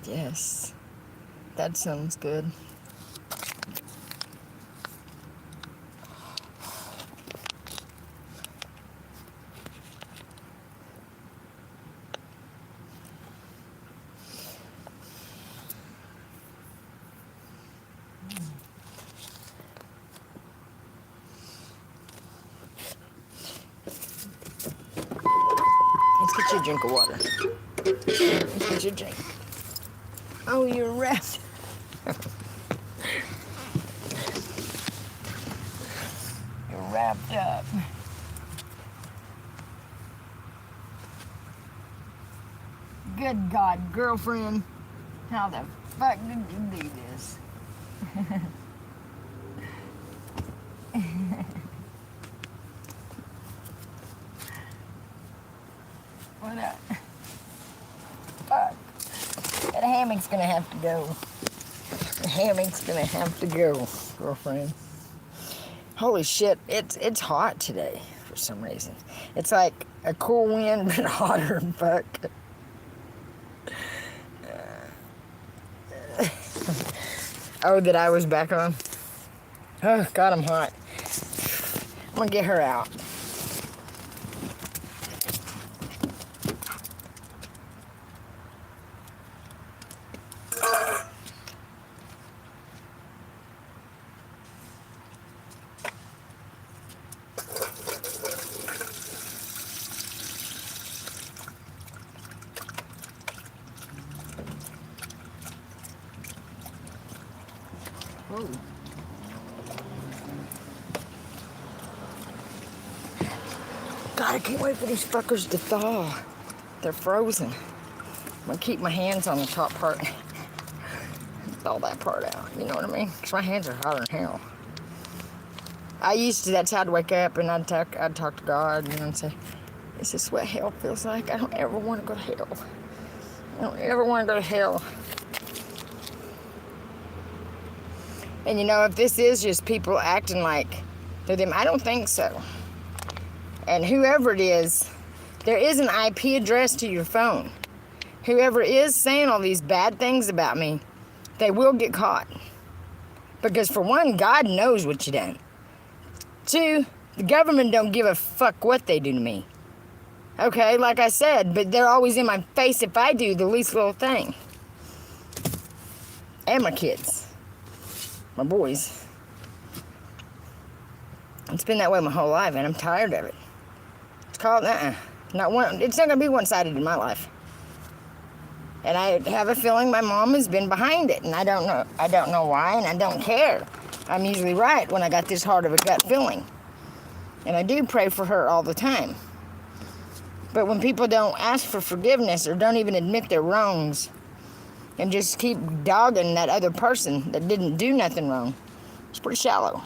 Yes. That sounds good. Let's get you a drink of water. Let's get you a drink. Oh, you're wrapped. You're wrapped up. Good God, girlfriend. How the fuck did you do this? What up? Fuck. That hammock's gonna have to go. The hammock's gonna have to go, girlfriend. Holy shit, it's hot today for some reason. It's like a cool wind, but hotter than fuck. Oh, that I was back on? Oh, God, I'm hot. I'm gonna get her out. Whoa. God, I can't wait for these fuckers to thaw. They're frozen. I'm gonna keep my hands on the top part. Thaw that part out, you know what I mean? Because my hands are hotter than hell. That's how I'd wake up and I'd talk to God, you know, and say, this is what hell feels like. I don't ever want to go to hell. I don't ever want to go to hell. And you know, if this is just people acting like they're them, I don't think so. And whoever it is, there is an IP address to your phone. Whoever is saying all these bad things about me, they will get caught. Because for one, God knows what you done. Two, the government don't give a fuck what they do to me. Okay, like I said, but they're always in my face if I do the least little thing. And my kids. My boys. It's been that way my whole life, and I'm tired of it. It's called, it's not gonna be one-sided in my life. And I have a feeling my mom has been behind it, and I don't know why, and I don't care. I'm usually right when I got this hard of a gut feeling. And I do pray for her all the time. But when people don't ask for forgiveness or don't even admit their wrongs and just keep dogging that other person that didn't do nothing wrong, it's pretty shallow.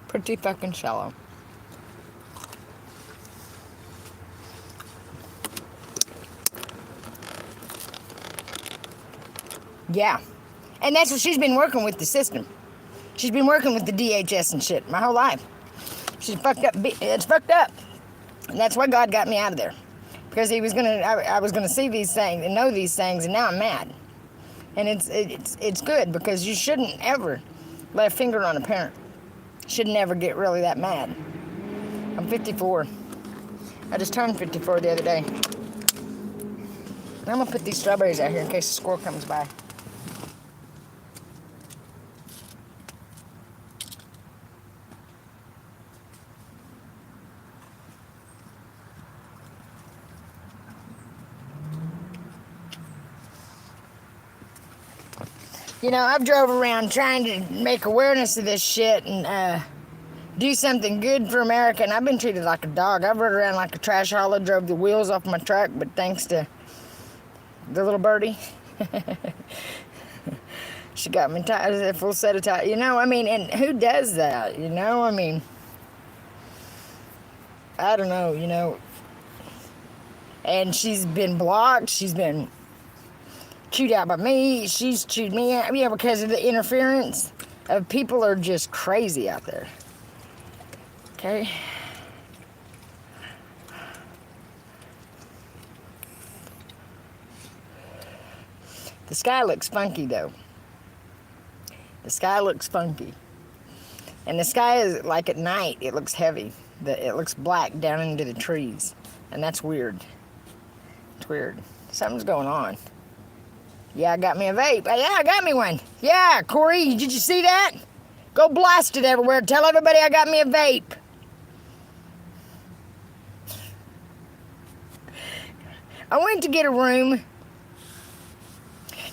Pretty fucking shallow. Yeah. And that's what she's been working with, the system. She's been working with the DHS and shit my whole life. She's fucked up. It's fucked up. And that's why God got me out of there. Because I was gonna see these things and know these things, and now I'm mad. And it's good, because you shouldn't ever lay a finger on a parent. Should never get really that mad. I'm 54. I just turned 54 the other day. I'm gonna put these strawberries out here in case a squirrel comes by. You know, I've drove around trying to make awareness of this shit and do something good for America, and I've been treated like a dog. I've rode around like a trash hauler, drove the wheels off my truck, but thanks to the little birdie, she got me tires, a full set of tires. You know, I mean, and who does that? You know, I mean, I don't know, you know. And she's been blocked. She's been chewed out by me. She's chewed me out, yeah, because of the interference of people are just crazy out there. Okay. The sky looks funky, though. The sky looks funky. And the sky is, like at night, it looks heavy. It looks black down into the trees. And that's weird. It's weird. Something's going on. Yeah, I got me a vape. Yeah, I got me one. Yeah, Corey, did you see that? Go blast it everywhere. Tell everybody I got me a vape. I went to get a room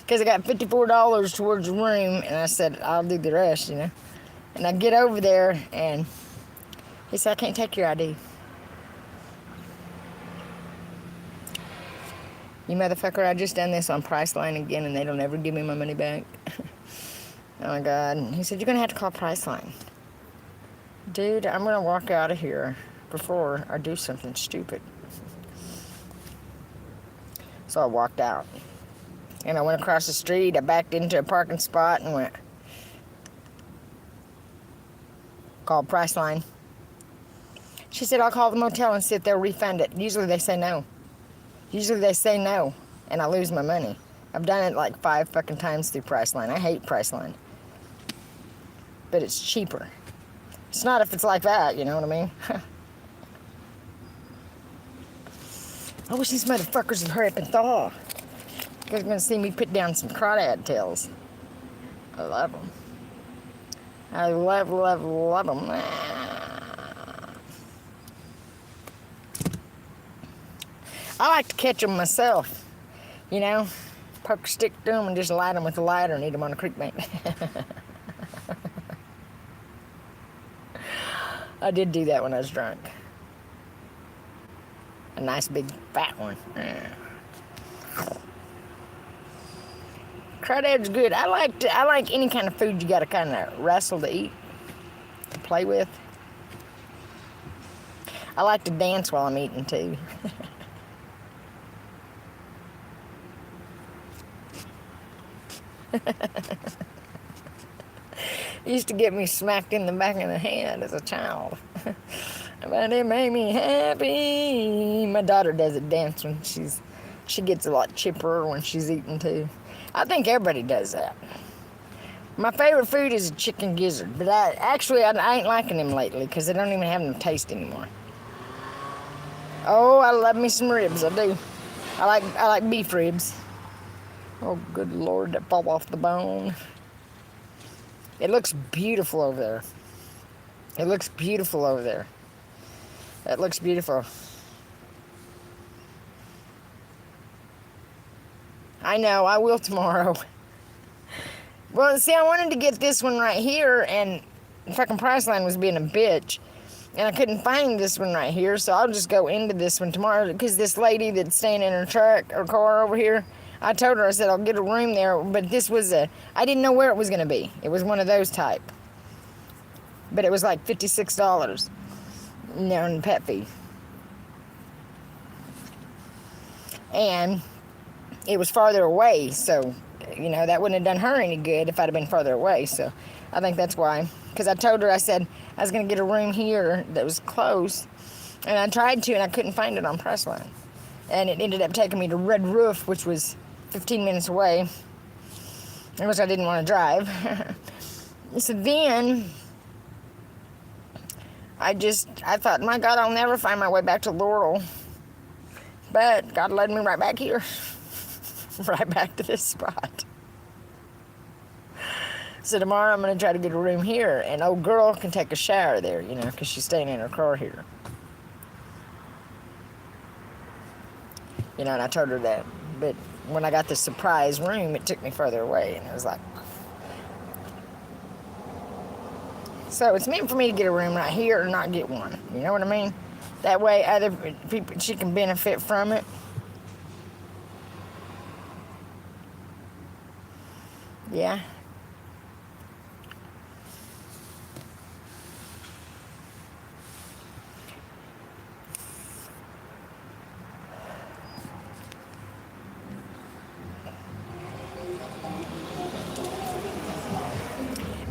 because I got $54 towards the room, and I said, I'll do the rest, you know. And I get over there, and he said, I can't take your ID. You motherfucker, I just done this on Priceline again, and they don't ever give me my money back. Oh, my God. And he said, you're going to have to call Priceline. Dude, I'm going to walk out of here before I do something stupid. So I walked out. And I went across the street. I backed into a parking spot and went. Called Priceline. She said, I'll call the motel and see if they'll refund it. Usually they say no. And I lose my money. I've done it like 5 fucking times through Priceline. I hate Priceline. But it's cheaper. It's not if it's like that, you know what I mean? I wish these motherfuckers would hurry up and thaw. You guys are gonna see me put down some crawdad tails. I love them. I love them. I like to catch them myself. You know, poke a stick through them and just light them with a lighter and eat them on a creek bank. I did do that when I was drunk. A nice big fat one. Crawdad's good. I like any kind of food you gotta kind of wrestle to eat, to play with. I like to dance while I'm eating too. It used to get me smacked in the back of the head as a child. But it made me happy. My daughter does it dance when she gets a lot chipper when she's eating too. I think everybody does that. My favorite food is a chicken gizzard, but I ain't liking them lately because they don't even have no taste anymore. Oh, I love me some ribs, I do. I like beef ribs. Oh, good Lord, that fall off the bone. It looks beautiful over there. It looks beautiful. I know, I will tomorrow. Well, see, I wanted to get this one right here, and fucking Priceline was being a bitch. And I couldn't find this one right here, so I'll just go into this one tomorrow. Because this lady that's staying in her truck or car over here, I told her, I said, I'll get a room there. But this was I didn't know where it was going to be. It was one of those type. But it was like $56, you know, in pet fee. And it was farther away, so, you know, that wouldn't have done her any good if I'd have been farther away. So I think that's why. Because I told her, I said, I was going to get a room here that was close. And I tried to, and I couldn't find it on Priceline. And it ended up taking me to Red Roof, which was 15 minutes away, which I didn't want to drive. So then I thought, my God, I'll never find my way back to Laurel. But God led me right back here. Right back to this spot. So tomorrow I'm going to try to get a room here, and old girl can take a shower there, you know, because she's staying in her car here. You know, and I told her that. But when I got the surprise room, it took me further away, and it was like... So it's meant for me to get a room right here or not get one. You know what I mean? That way other people, she can benefit from it. Yeah.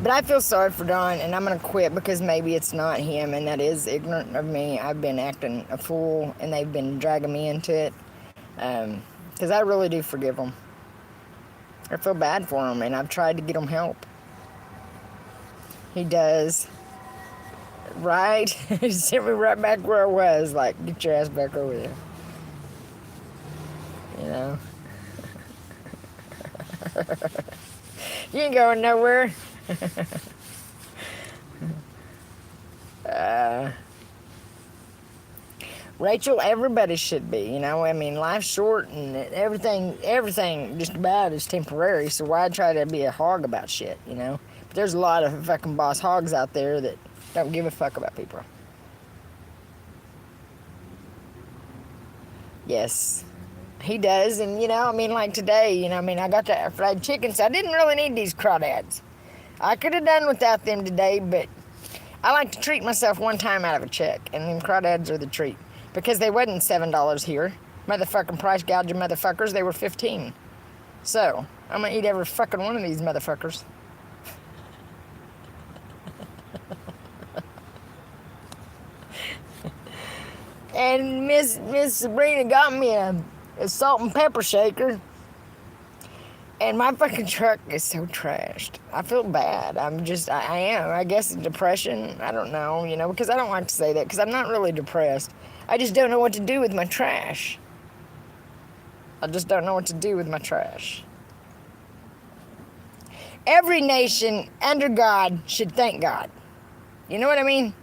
But I feel sorry for Don, and I'm going to quit because maybe it's not him, and that is ignorant of me. I've been acting a fool, and they've been dragging me into it. Because I really do forgive them. I feel bad for him, and I've tried to get him help. He does. Right? He sent me right back where I was. Like, get your ass back over there. You know? You ain't going nowhere. Rachel, everybody should be, you know. I mean, life's short and everything just about is temporary. So why try to be a hog about shit, you know? But there's a lot of fucking boss hogs out there that don't give a fuck about people. Yes, he does. And, you know, I mean, like today, you know, I mean, I got that fried chicken, so I didn't really need these crawdads. I could have done without them today, but I like to treat myself one time out of a check, and them crawdads are the treat. Because they wasn't $7 here. Motherfucking price gouging motherfuckers, they were $15. So, I'm gonna eat every fucking one of these motherfuckers. And Miss Sabrina got me a salt and pepper shaker. And my fucking truck is so trashed. I feel bad. I am. I guess it's depression. I don't know, you know, because I don't like to say that, because I'm not really depressed. I just don't know what to do with my trash. I just don't know what to do with my trash. Every nation under God should thank God. You know what I mean?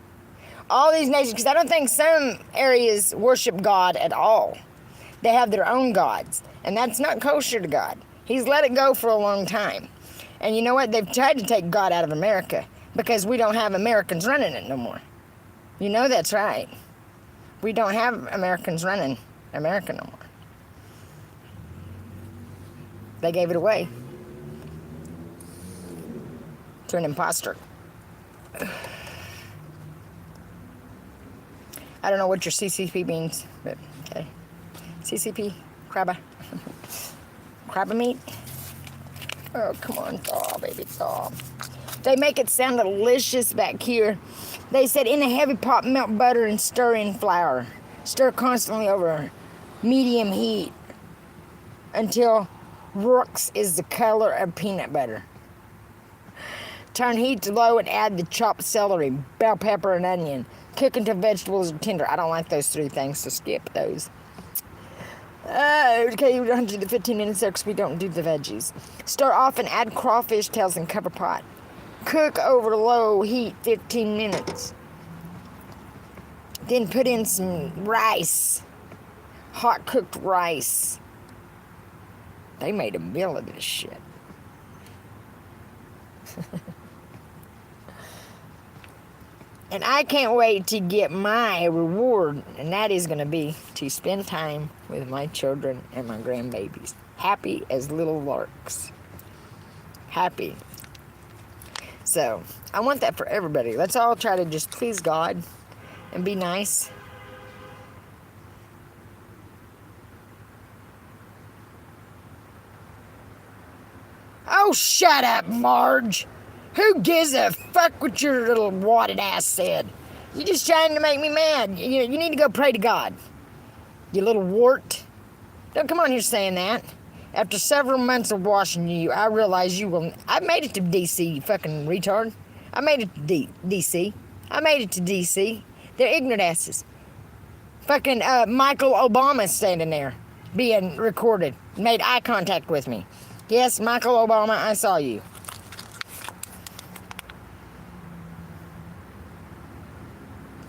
All these nations, because I don't think some areas worship God at all. They have their own gods, and that's not kosher to God. He's let it go for a long time. And you know what? They've tried to take God out of America because we don't have Americans running it no more. You know that's right. We don't have Americans running America no more. They gave it away to an imposter. I don't know what your CCP means, but okay. CCP, crabba. Crabba meat? Oh, come on, thaw, baby, thaw. They make it sound delicious back here. They said, in a heavy pot, melt butter and stir in flour. Stir constantly over medium heat until Rourke's is the color of peanut butter. Turn heat to low and add the chopped celery, bell pepper, and onion. Cook until vegetables are tender. I don't like those three things, so skip those. Okay, 100 to 15 minutes there because we don't do the veggies. Stir off and add crawfish tails and cover pot. Cook over low heat 15 minutes. Then put in some rice. Hot cooked rice. They made a meal of this shit. And I can't wait to get my reward, and that is going to be to spend time with my children and my grandbabies. Happy as little larks. Happy. So, I want that for everybody. Let's all try to just please God and be nice. Oh, shut up, Marge. Who gives a fuck what your little wadded ass said? You're just trying to make me mad. You need to go pray to God. You little wart. Don't come on here saying that. After several months of watching you, I realize you will... I made it to D.C., you fucking retard. I made it to D.C. I made it to D.C. They're ignorant asses. Fucking Michael Obama standing there being recorded. Made eye contact with me. Yes, Michael Obama, I saw you.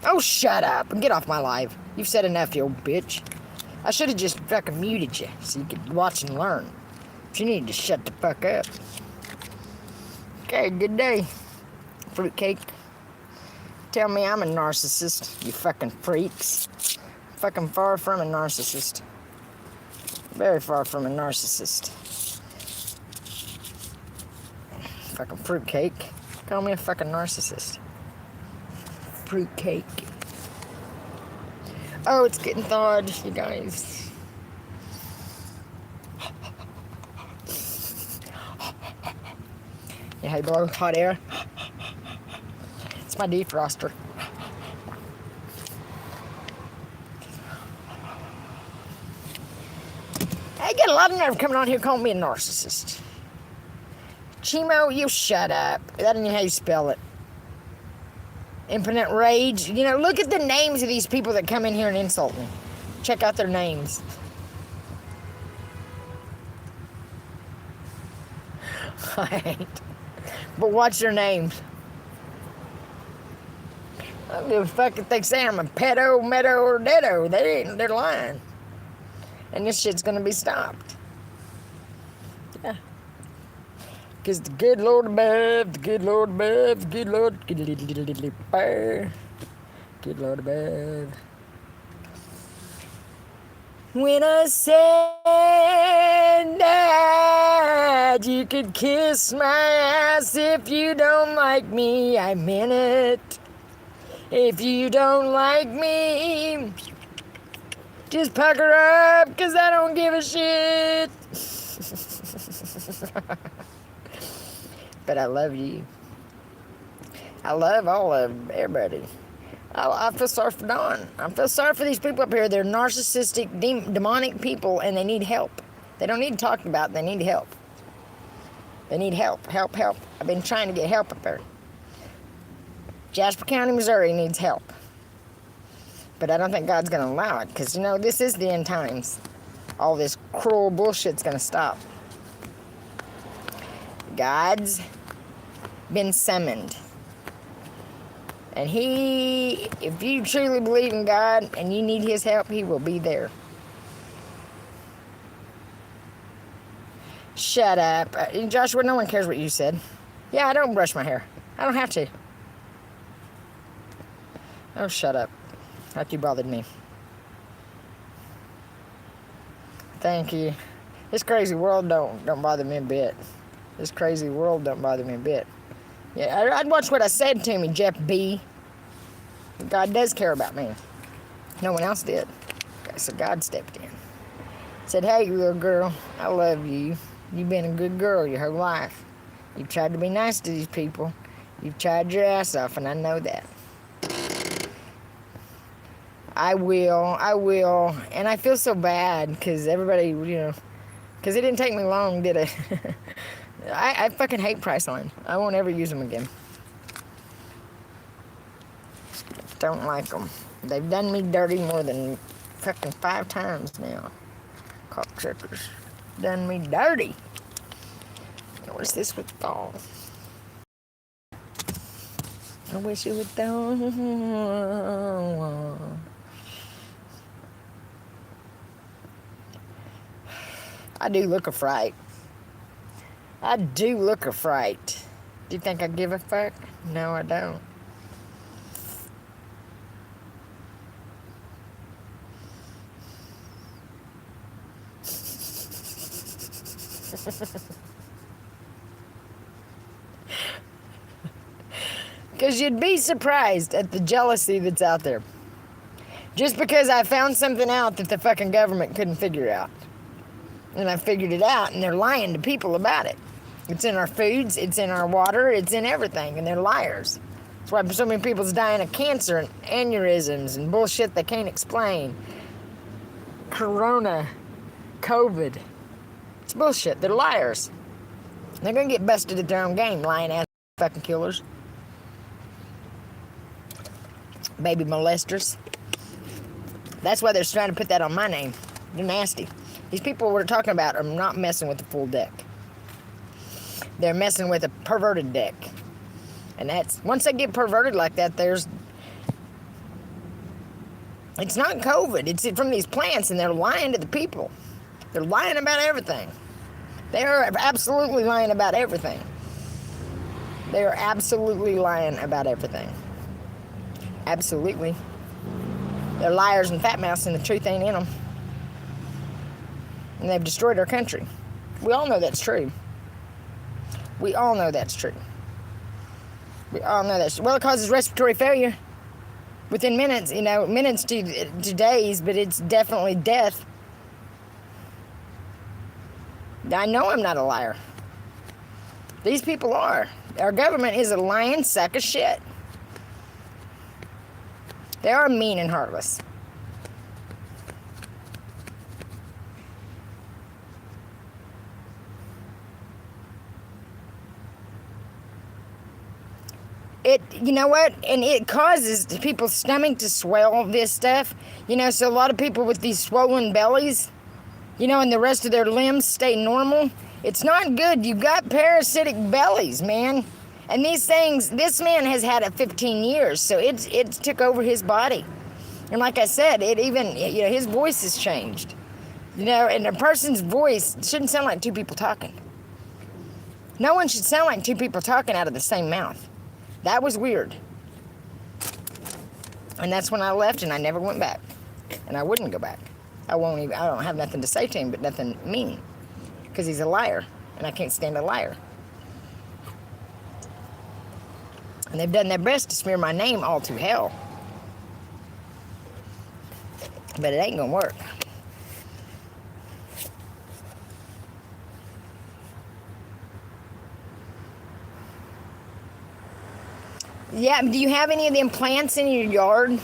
Oh, shut up and get off my live. You've said enough, you old bitch. I should have just fucking muted you so you could watch and learn. But you need to shut the fuck up. Okay, good day, fruitcake. Tell me I'm a narcissist, you fucking freaks. Fucking far from a narcissist. Very far from a narcissist. Fucking fruitcake. Call me a fucking narcissist. Fruitcake. Oh, it's getting thawed, you guys. Yeah, hey, blow hot air. It's my defroster. I get a lot of nerve coming on here calling me a narcissist. Chemo, you shut up. That ain't how you spell it. Impotent rage. You know, look at the names of these people that come in here and insult me. Check out their names. I hate. But watch their names. I don't give a fuck if they say I'm a pedo, meadow, or deado. They're lying. And this shit's gonna be stopped. Yeah. Because the good Lord above, the good Lord above, the good Lord, good Lord above. When I said that you could kiss my ass if you don't like me, I meant it. If you don't like me, just pucker up, because I don't give a shit. But I love you. I love all of everybody. I feel sorry for Dawn. I feel sorry for these people up here. They're narcissistic, demonic people, and they need help. They don't need talked about. They need help. They need help. Help. I've been trying to get help up there. Jasper County, Missouri needs help. But I don't think God's going to allow it, because, you know, this is the end times. All this cruel bullshit's going to stop. God's been summoned. And if you truly believe in God and you need his help, he will be there. Shut up. Joshua, no one cares what you said. Yeah, I don't brush my hair. I don't have to. Oh, shut up. Like you bothered me. Thank you. This crazy world don't bother me a bit. This crazy world don't bother me a bit. Yeah, I'd watch what I said to me, Jeff B. God does care about me. No one else did. So God stepped in. Said, hey, little girl, I love you. You've been a good girl your whole life. You've tried to be nice to these people. You've tried your ass off, and I know that. I will. And I feel so bad, because everybody, you know, because it didn't take me long, did it? I fucking hate Priceline. I won't ever use them again. Don't like them. They've done me dirty more than fucking 5 times now. Cocksuckers. Done me dirty. What's this with fall? I wish it would down. I do look a fright. I do look a fright. Do you think I give a fuck? No, I don't. Because you'd be surprised at the jealousy that's out there. Just because I found something out that the fucking government couldn't figure out. And I figured it out, and they're lying to people about it. It's in our foods, it's in our water, it's in everything, and they're liars. That's why so many people's dying of cancer and aneurysms and bullshit they can't explain. Corona, COVID. It's bullshit. They're liars. They're gonna get busted at their own game, lying ass fucking killers. Baby molesters. That's why they're trying to put that on my name. They're nasty. These people we're talking about are not messing with the full deck. They're messing with a perverted deck. And that's, once they get perverted like that, it's not COVID. It's from these plants, and they're lying to the people. They're lying about everything. They are absolutely lying about everything. They are absolutely lying about everything. Absolutely. They're liars and fat mouths, and the truth ain't in them. And they've destroyed our country. We all know that's true. We all know that's true. We all know that's true. Well, it causes respiratory failure within minutes, minutes to days, but it's definitely death. I know I'm not a liar. These people are. Our government is a lying sack of shit. They are mean and heartless. you know what? And it causes people's stomach to swell, this stuff. You know, so a lot of people with these swollen bellies, you know, and the rest of their limbs stay normal. It's not good. You got parasitic bellies, man. And these things, this man has had it 15 years, so it took over his body. And like I said, it even, you know, his voice has changed. You know, and a person's voice shouldn't sound like two people talking. No one should sound like two people talking out of the same mouth. That was weird. And that's when I left, and I never went back. And I wouldn't go back. I don't have nothing to say to him, but nothing mean. Because he's a liar, and I can't stand a liar. And they've done their best to smear my name all to hell. But it ain't gonna work. Yeah, do you have any of them plants in your yard?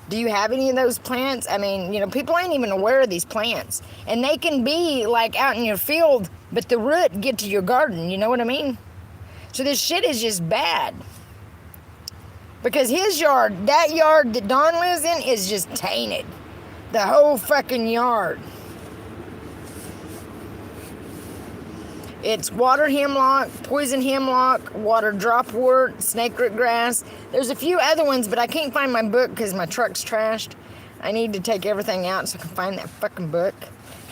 Do you have any of those plants? I mean, you know, people ain't even aware of these plants. And they can be like out in your field, but the root get to your garden, you know what I mean? So this shit is just bad. Because his yard, that yard that Don lives in, is just tainted. The whole fucking yard. It's water hemlock, poison hemlock, water dropwort, snakeroot grass. There's a few other ones, but I can't find my book because my truck's trashed. I need to take everything out so I can find that fucking book.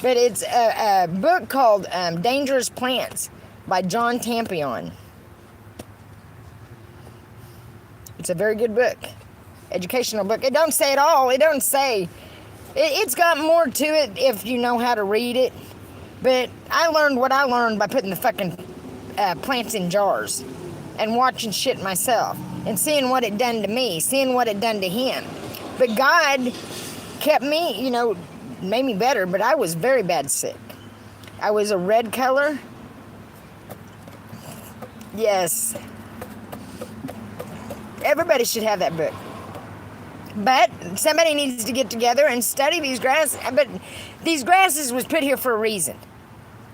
But it's a book called Dangerous Plants by John Tampion. It's a very good book. Educational book. It don't say it all. It don't say... It's got more to it if you know how to read it. But I learned what I learned by putting the fucking plants in jars and watching shit myself and seeing what it done to me, seeing what it done to him. But God kept me, you know, made me better, but I was very bad sick. I was a red color. Yes. Everybody should have that book. But somebody needs to get together and study these grasses. But these grasses was put here for a reason.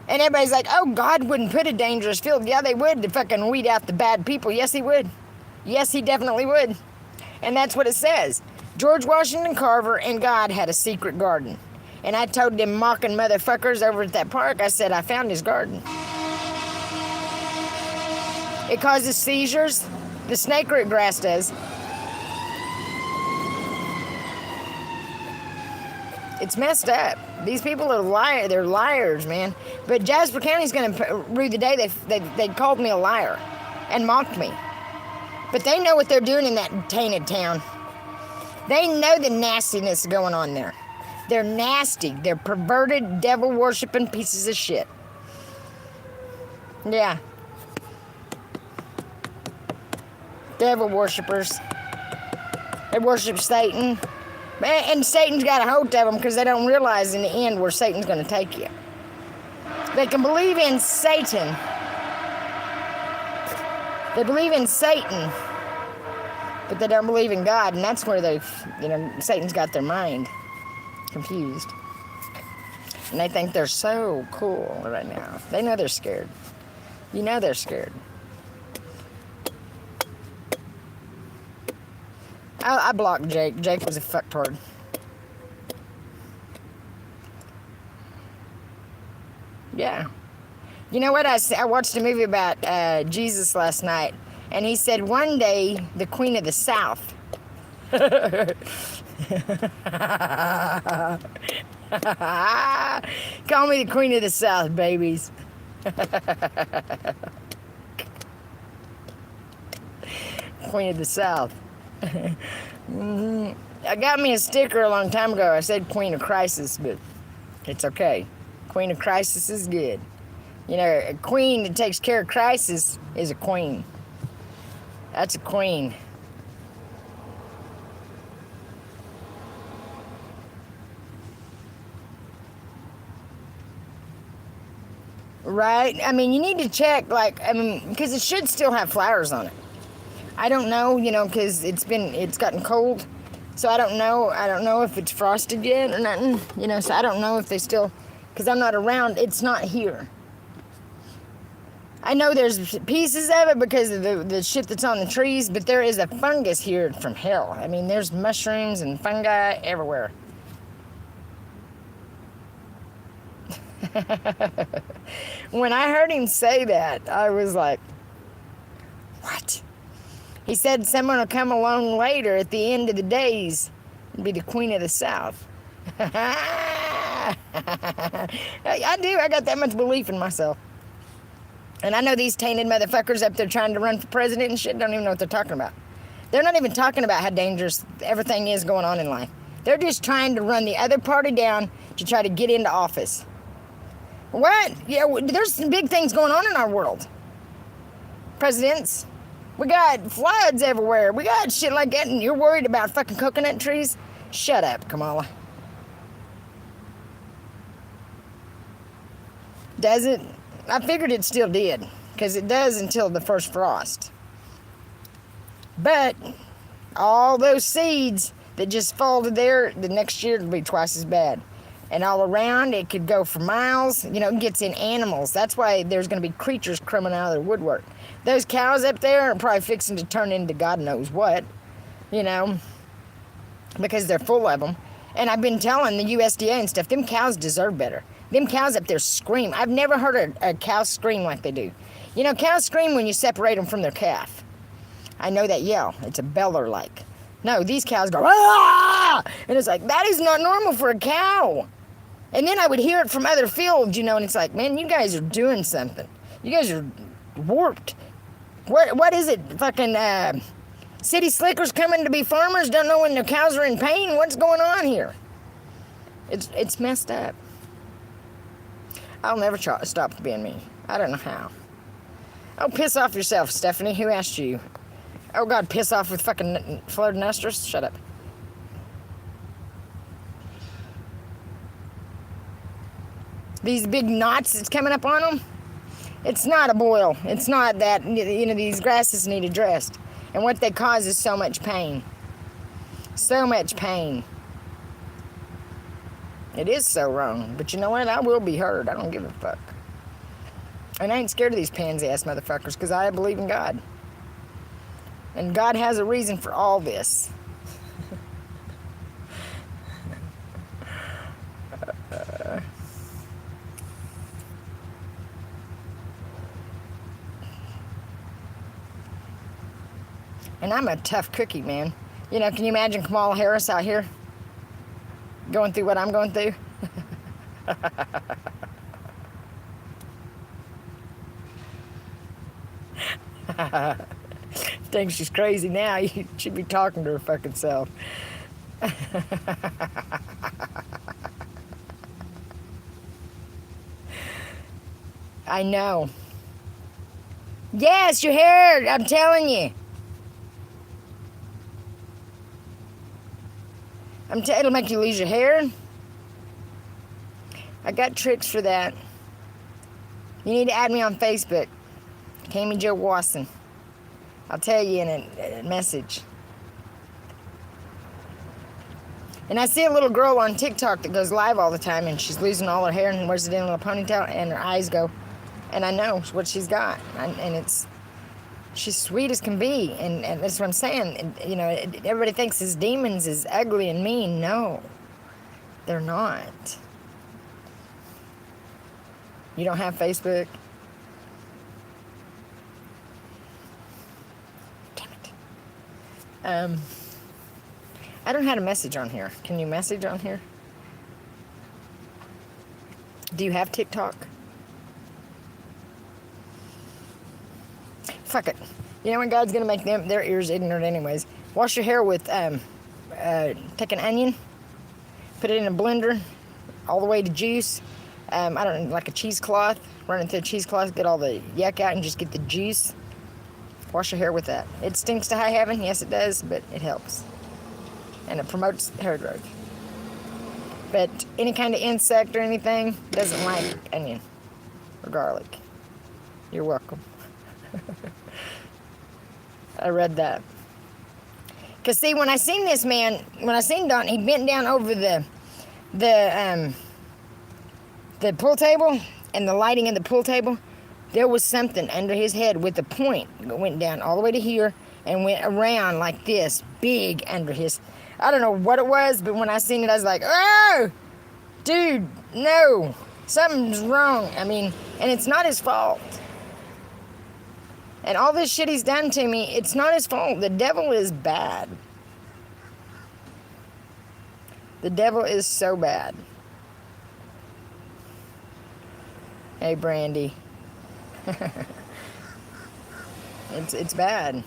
And everybody's like, oh, God wouldn't put a dangerous field. Yeah, they would to fucking weed out the bad people. Yes, he would. Yes, he definitely would. And that's what it says. George Washington Carver and God had a secret garden. And I told them mocking motherfuckers over at that park, I said, I found his garden. It causes seizures. The snakeroot grass does. It's messed up. These people are they're liars, man. But Jasper County's going to rue the day they called me a liar and mocked me. But they know what they're doing in that tainted town. They know the nastiness going on there. They're nasty. They're perverted, devil-worshipping pieces of shit. Yeah. Devil worshippers. They worship Satan. And Satan's got a hold of them because they don't realize in the end where Satan's going to take you. They can believe in Satan. They believe in Satan, but they don't believe in God, and that's where Satan's got their mind confused. And they think they're so cool right now. They know they're scared. You know they're scared. I blocked Jake. Jake was a fucktard. Yeah. You know what? I watched a movie about Jesus last night, and he said one day the Queen of the South. Call me the Queen of the South, babies. Queen of the South. I got me a sticker a long time ago. I said Queen of Crisis, but it's okay. Queen of Crisis is good. You know, a queen that takes care of crisis is a queen. That's a queen. Right? I mean, you need to check, because it should still have flowers on it. I don't know, because it's gotten cold. So I don't know if it's frosted yet or nothing, so I don't know if they still, because I'm not around, it's not here. I know there's pieces of it because of the shit that's on the trees, but there is a fungus here from hell. I mean, there's mushrooms and fungi everywhere. When I heard him say that, I was like, what? He said someone will come along later at the end of the days and be the queen of the South. I do. I got that much belief in myself. And I know these tainted motherfuckers up there trying to run for president and shit don't even know what they're talking about. They're not even talking about how dangerous everything is going on in life. They're just trying to run the other party down to try to get into office. What? Yeah, there's some big things going on in our world. Presidents. We got floods everywhere. We got shit like that, and you're worried about fucking coconut trees? Shut up, Kamala. Does it? I figured it still did, because it does until the first frost. But all those seeds that just fall to there, the next year it'll be twice as bad. And all around, it could go for miles. You know, it gets in animals. That's why there's going to be creatures coming out of their woodwork. Those cows up there are probably fixing to turn into God knows what, you know, because they're full of them. And I've been telling the USDA and stuff, them cows deserve better. Them cows up there scream. I've never heard a cow scream like they do. You know, cows scream when you separate them from their calf. I know that yell. It's a beller-like. No, these cows go, ah! And it's like, that is not normal for a cow. And then I would hear it from other fields, you know, and it's like, man, you guys are doing something. You guys are warped. What is it? Fucking city slickers coming to be farmers, don't know when their cows are in pain? What's going on here? It's messed up. I'll never stop being me. I don't know how. Oh, piss off yourself, Stephanie. Who asked you? Oh, God, piss off with fucking floating estrus? Shut up. These big knots that's coming up on them, it's not a boil. It's not that, you know, these grasses need addressed. And what they cause is so much pain. So much pain. It is so wrong. But you know what? I will be heard. I don't give a fuck. And I ain't scared of these pansy-ass motherfuckers because I believe in God. And God has a reason for all this. And I'm a tough cookie, man. You know, can you imagine Kamala Harris out here going through what I'm going through? Thinks she's crazy now. You should be talking to her fucking self. I know. Yes, your hair, I'm telling you. It'll make you lose your hair. I got tricks for that. You need to add me on Facebook. Cammy Jo Wasson. I'll tell you in a message. And I see a little girl on TikTok that goes live all the time, and she's losing all her hair and wears it in a little ponytail, and her eyes go. And I know what she's got. And she's sweet as can be. And that's what I'm saying. And, you know, everybody thinks his demons is ugly and mean. No, they're not. You don't have Facebook? Damn it. I don't have a message on here. Can you message on here? Do you have TikTok? Fuck it. You know when God's gonna make their ears ignorant anyways? Wash your hair with take an onion, put it in a blender, all the way to juice. I don't know, like a cheesecloth. Run it through a cheesecloth, get all the yuck out, and just get the juice. Wash your hair with that. It stinks to high heaven, yes it does, but it helps. And it promotes hair growth. But any kind of insect or anything doesn't like onion or garlic. You're welcome. I read that. Because see, when I seen this man, when I seen Don, he bent down over the pool table and the lighting in the pool table There was something under his head with a point that went down all the way to here and went around like this, big under his. I don't know what it was, but when I seen it, I was like, oh, dude, no, something's wrong. I mean, and it's not his fault. And all this shit he's done to me, it's not his fault. The devil is bad. The devil is so bad. Hey, Brandy. It's bad.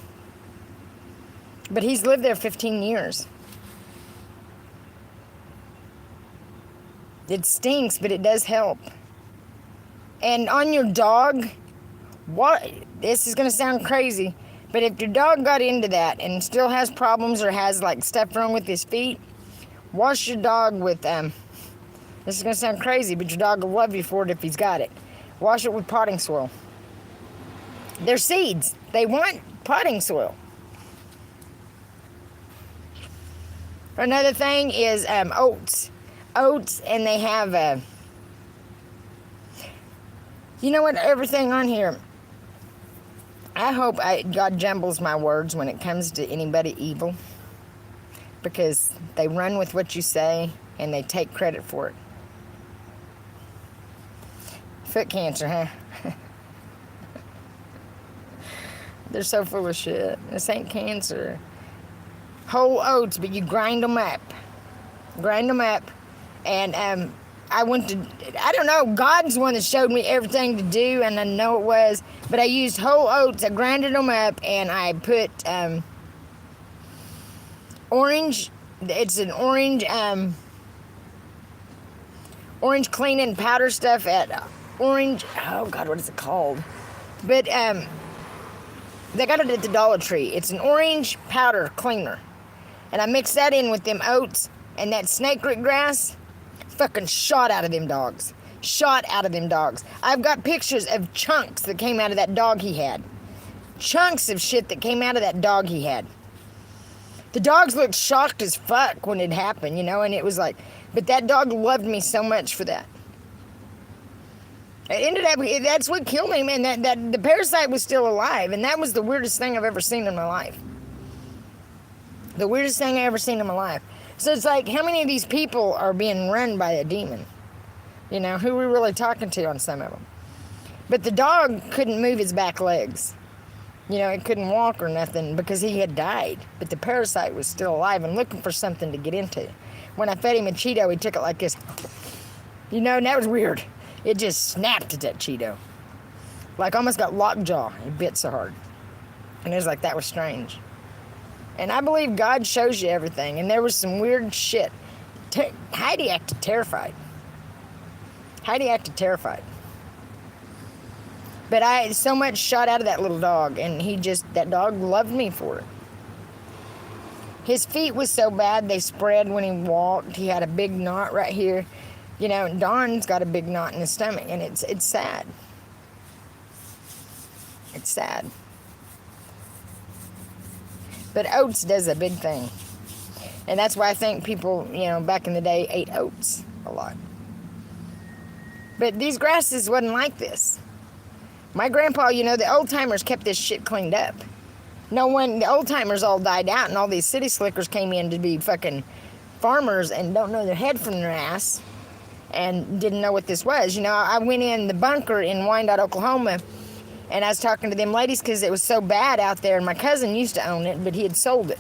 But he's lived there 15 years. It stinks, but it does help. And on your dog, what? This is going to sound crazy, but if your dog got into that and still has problems or has like stuff wrong with his feet, wash your dog with this is going to sound crazy, but your dog will love you for it if he's got it. Wash it with potting soil. They're seeds. They want potting soil. Another thing is oats. Oats, and they have you know what, everything on here, I hope God jumbles my words when it comes to anybody evil, because they run with what you say and they take credit for it. Foot cancer, huh? They're so full of shit. This ain't cancer. Whole oats, but you grind them up. Grind them up. And I went to, I don't know, God's the one that showed me everything to do, and I know it was, but I used whole oats. I grinded them up, and I put orange, it's an orange, orange cleaning powder stuff at Orange, oh God, what is it called? But they got it at the Dollar Tree. It's an orange powder cleaner. And I mixed that in with them oats and that snake root grass. Fucking shot out of them dogs. Shot out of them dogs. I've got pictures of chunks that came out of that dog he had. Chunks of shit that came out of that dog he had. The dogs looked shocked as fuck when it happened, you know, and it was like, but that dog loved me so much for that. It ended up, that's what killed him, and that the parasite was still alive, and that was the weirdest thing I've ever seen in my life. The weirdest thing I ever seen in my life. So it's like, how many of these people are being run by a demon? You know, who are we really talking to on some of them? But the dog couldn't move his back legs. You know, it couldn't walk or nothing because he had died. But the parasite was still alive and looking for something to get into. When I fed him a Cheeto, he took it like this. You know, and that was weird. It just snapped at that Cheeto. Like almost got lockjaw. It bit so hard. And it was like, that was strange. And I believe God shows you everything. And there was some weird shit. Heidi acted terrified. Heidi acted terrified. But I so much shot out of that little dog. And that dog loved me for it. His feet was so bad, they spread when he walked. He had a big knot right here. You know, Don's got a big knot in his stomach, and it's sad. It's sad. But oats does a big thing. And that's why I think people, you know, back in the day ate oats a lot. But these grasses wasn't like this. My grandpa, you know, the old timers kept this shit cleaned up. No one, the old timers all died out, and all these city slickers came in to be fucking farmers and don't know their head from their ass. And didn't know what this was. You know, I went in the bunker in Wyandotte, Oklahoma, and I was talking to them ladies because it was so bad out there, and my cousin used to own it, but he had sold it.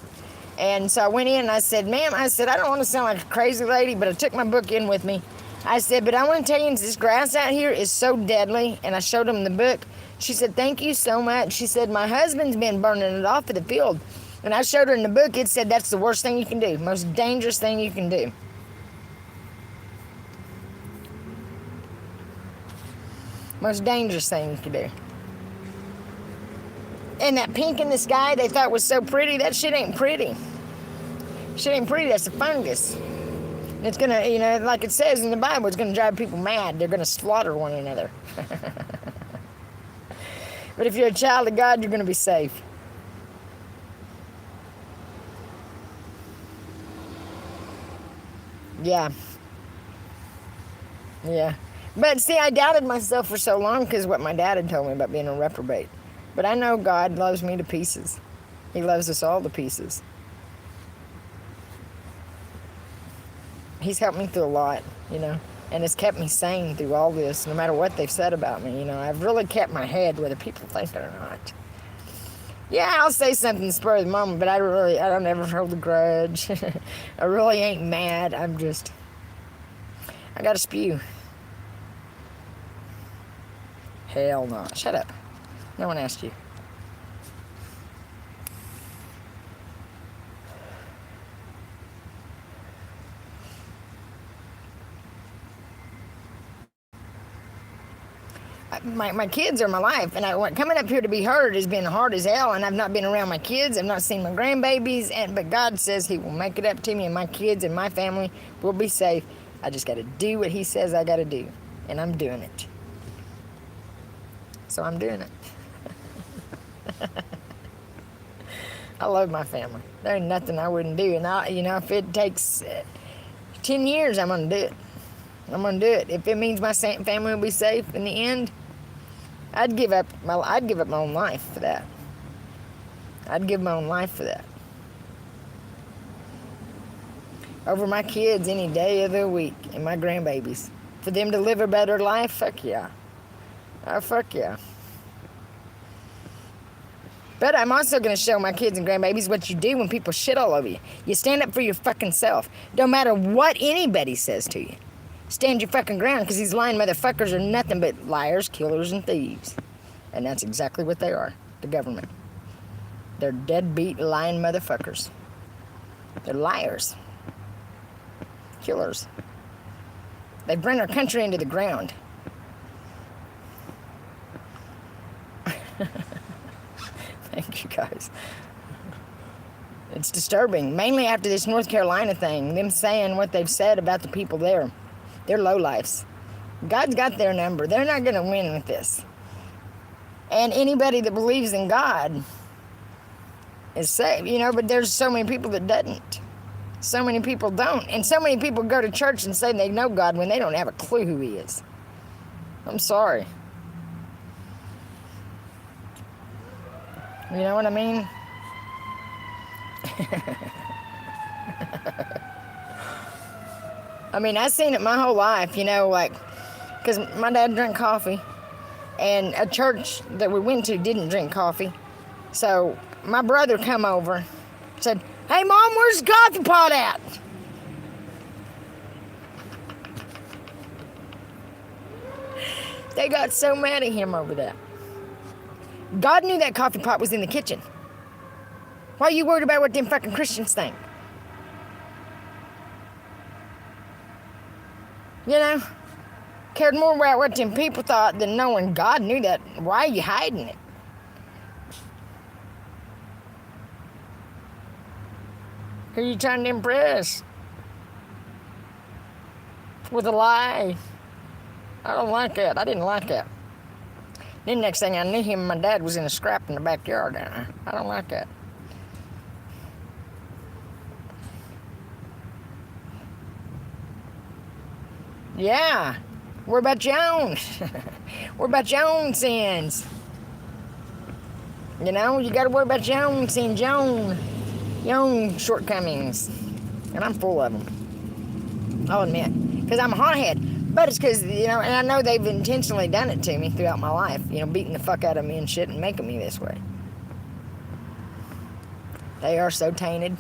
And so I went in and I said, ma'am, I said, I don't want to sound like a crazy lady, but I took my book in with me. I said, but I want to tell you, this grass out here is so deadly, and I showed them the book. She said, thank you so much. She said, my husband's been burning it off of the field. And I showed her in the book, it said that's the worst thing you can do, most dangerous thing you can do. Most dangerous thing you could do. And that pink in the sky they thought was so pretty, that shit ain't pretty. Shit ain't pretty, that's a fungus. And it's gonna, you know, like it says in the Bible, it's gonna drive people mad. They're gonna slaughter one another. But if you're a child of God, you're gonna be safe. Yeah. Yeah. But see, I doubted myself for so long because what my dad had told me about being a reprobate. But I know God loves me to pieces. He loves us all to pieces. He's helped me through a lot, you know, and has kept me sane through all this, no matter what they've said about me. You know, I've really kept my head, whether people think it or not. Yeah, I'll say something spur of the moment, but I don't ever hold a grudge. I really ain't mad. I gotta spew. Hell no. Shut up. No one asked you. My kids are my life, and coming up here to be heard has been hard as hell, and I've not been around my kids. I've not seen my grandbabies, but God says He will make it up to me, and my kids and my family will be safe. I just got to do what He says I got to do, and I'm doing it. So I'm doing it. I love my family. There ain't nothing I wouldn't do, and if it takes 10 years, I'm gonna do it. I'm gonna do it. If it means my family will be safe in the end, I'd give up my own life for that. I'd give my own life for that. Over my kids any day of the week and my grandbabies. For them to live a better life, fuck yeah. Oh, fuck yeah. But I'm also going to show my kids and grandbabies what you do when people shit all over you. You stand up for your fucking self. Don't matter what anybody says to you. Stand your fucking ground, because these lying motherfuckers are nothing but liars, killers, and thieves. And that's exactly what they are, the government. They're deadbeat, lying motherfuckers. They're liars. Killers. They've run our country into the ground. Thank you, guys. It's disturbing, mainly after this North Carolina thing, them saying what they've said about the people there. They're lowlifes. God's got their number. They're not going to win with this. And anybody that believes in God is saved, but there's so many people that doesn't. So many people don't. And so many people go to church and say they know God when they don't have a clue who He is. I'm sorry. You know what I mean? I mean, I've seen it my whole life, because my dad drank coffee, and a church that we went to didn't drink coffee. So my brother come over, said, "Hey, Mom, where's the coffee pot at?" They got so mad at him over that. God knew that coffee pot was in the kitchen. Why are you worried about what them fucking Christians think? Cared more about what them people thought than knowing God knew that. Why are you hiding it? Who are you trying to impress? With a lie? I don't like that. I didn't like that. Then next thing I knew, him and my dad was in a scrap in the backyard. I don't like that. Yeah. Worry about your own. Worry about your own sins. You got to worry about your own sins, your own shortcomings. And I'm full of them. I'll admit. Because I'm a hothead. But it's because, and I know they've intentionally done it to me throughout my life. Beating the fuck out of me and shit and making me this way. They are so tainted.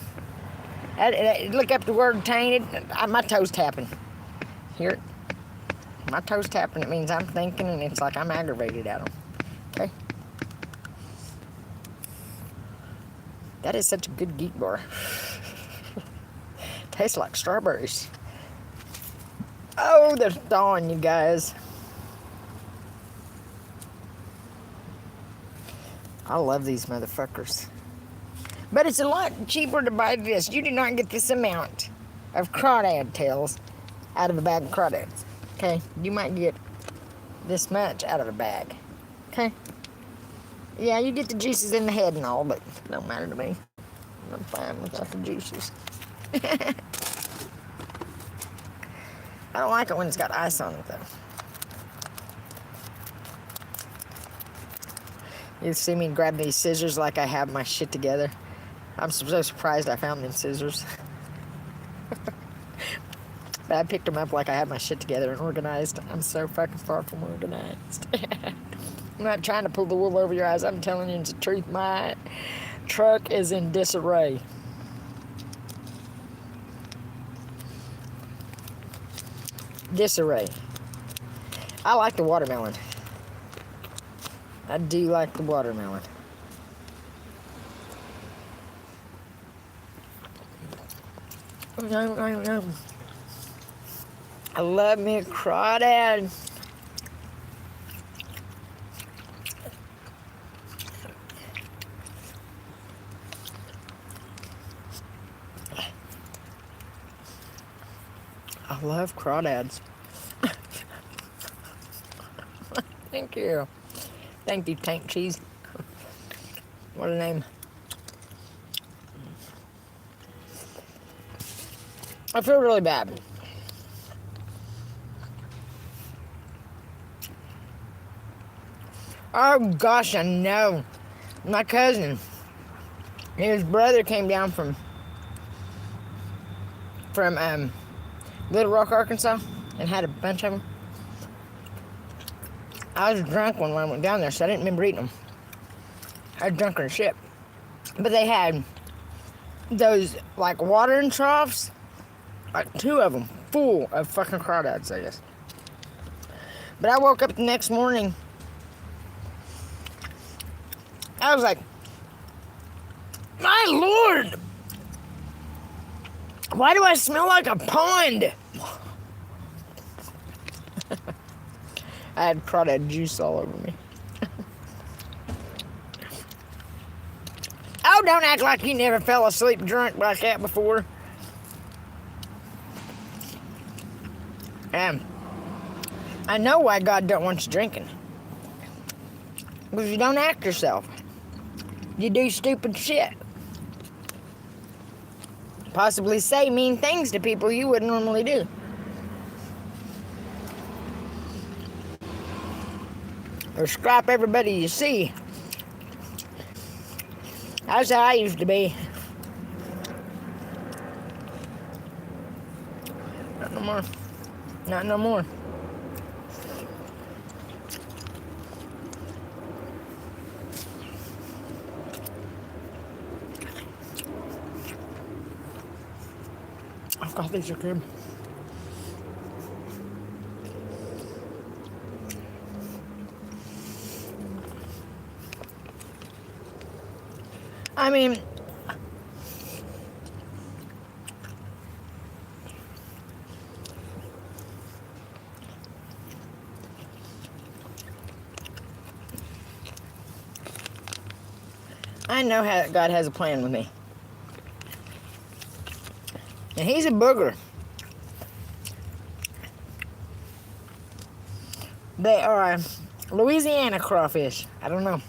Look up the word tainted. My toes tapping. Hear it? My toes tapping, it means I'm thinking, and it's like I'm aggravated at them. Okay? That is such a good geek bar. Tastes like strawberries. Oh, there's dawn, you guys. I love these motherfuckers. But it's a lot cheaper to buy this. You do not get this amount of crawdad tails out of a bag of crawdads. Okay? You might get this much out of a bag. Okay? Yeah, you get the juices in the head and all, but it don't matter to me. I'm fine without the juices. I don't like it when it's got ice on it, though. You see me grab these scissors like I have my shit together. I'm so surprised I found them scissors. But I picked them up like I had my shit together and organized. I'm so fucking far from organized. I'm not trying to pull the wool over your eyes. I'm telling you the truth. My truck is in disarray. Disarray. I like the watermelon. I do like the watermelon. I love me a crawdad. I love crawdads. Thank you. Thank you, Tank Cheese. What a name. I feel really bad. Oh gosh, I know. My cousin, his brother came down from Little Rock, Arkansas, and had a bunch of them. I was drunk when I went down there, so I didn't remember eating them. I was drunk on ship. But they had those, like, watering troughs, like 2 of them, full of fucking crawdads, I guess. But I woke up the next morning, I was like, my Lord! Why do I smell like a pond? I had crawdad juice all over me. Oh, don't act like you never fell asleep drunk like that before. I know why God don't want you drinking. Because you don't act yourself. You do stupid shit. Possibly say mean things to people you wouldn't normally do. Or scrap everybody you see. That's how I used to be. Not no more. Not no more. Oh God, these are good. I mean, I know how God has a plan with me. And he's a booger. They are Louisiana crawfish. I don't know.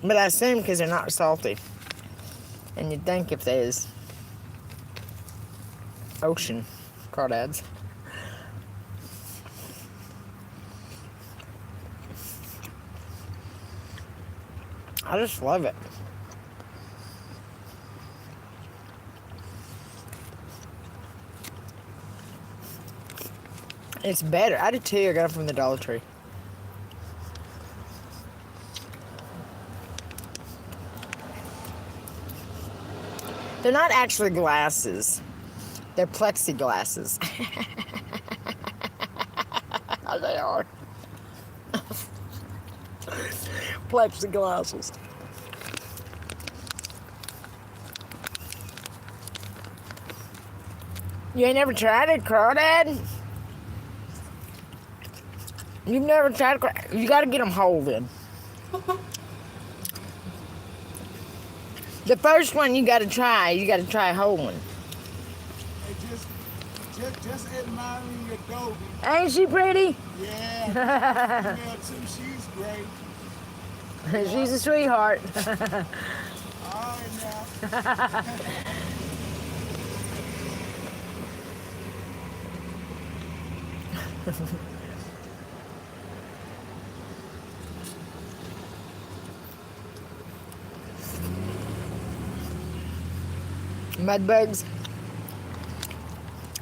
But I assume because they're not salty. And you'd think if there's ocean crawdads. I just love it. It's better. I did too. I got it from the Dollar Tree. They're not actually glasses. They're plexiglasses. They are. Plexiglasses. You ain't never tried a crawdad? You've never tried a You gotta get them whole then. The first one you gotta try a whole one. Hey, just admiring your Dobie. Ain't she pretty? Yeah. Female too, she's great. She's a sweetheart. All right now. Mud bugs.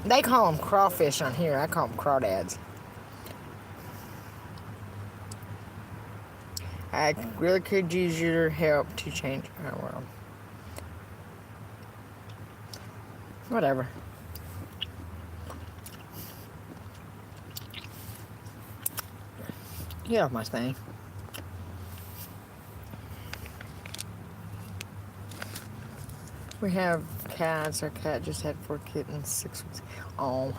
They call them crawfish on here. I call them crawdads. I really could use your help to change our world. Whatever. Get off my thing. We have cats. Our cat just had 4 kittens, 6 weeks. Oh.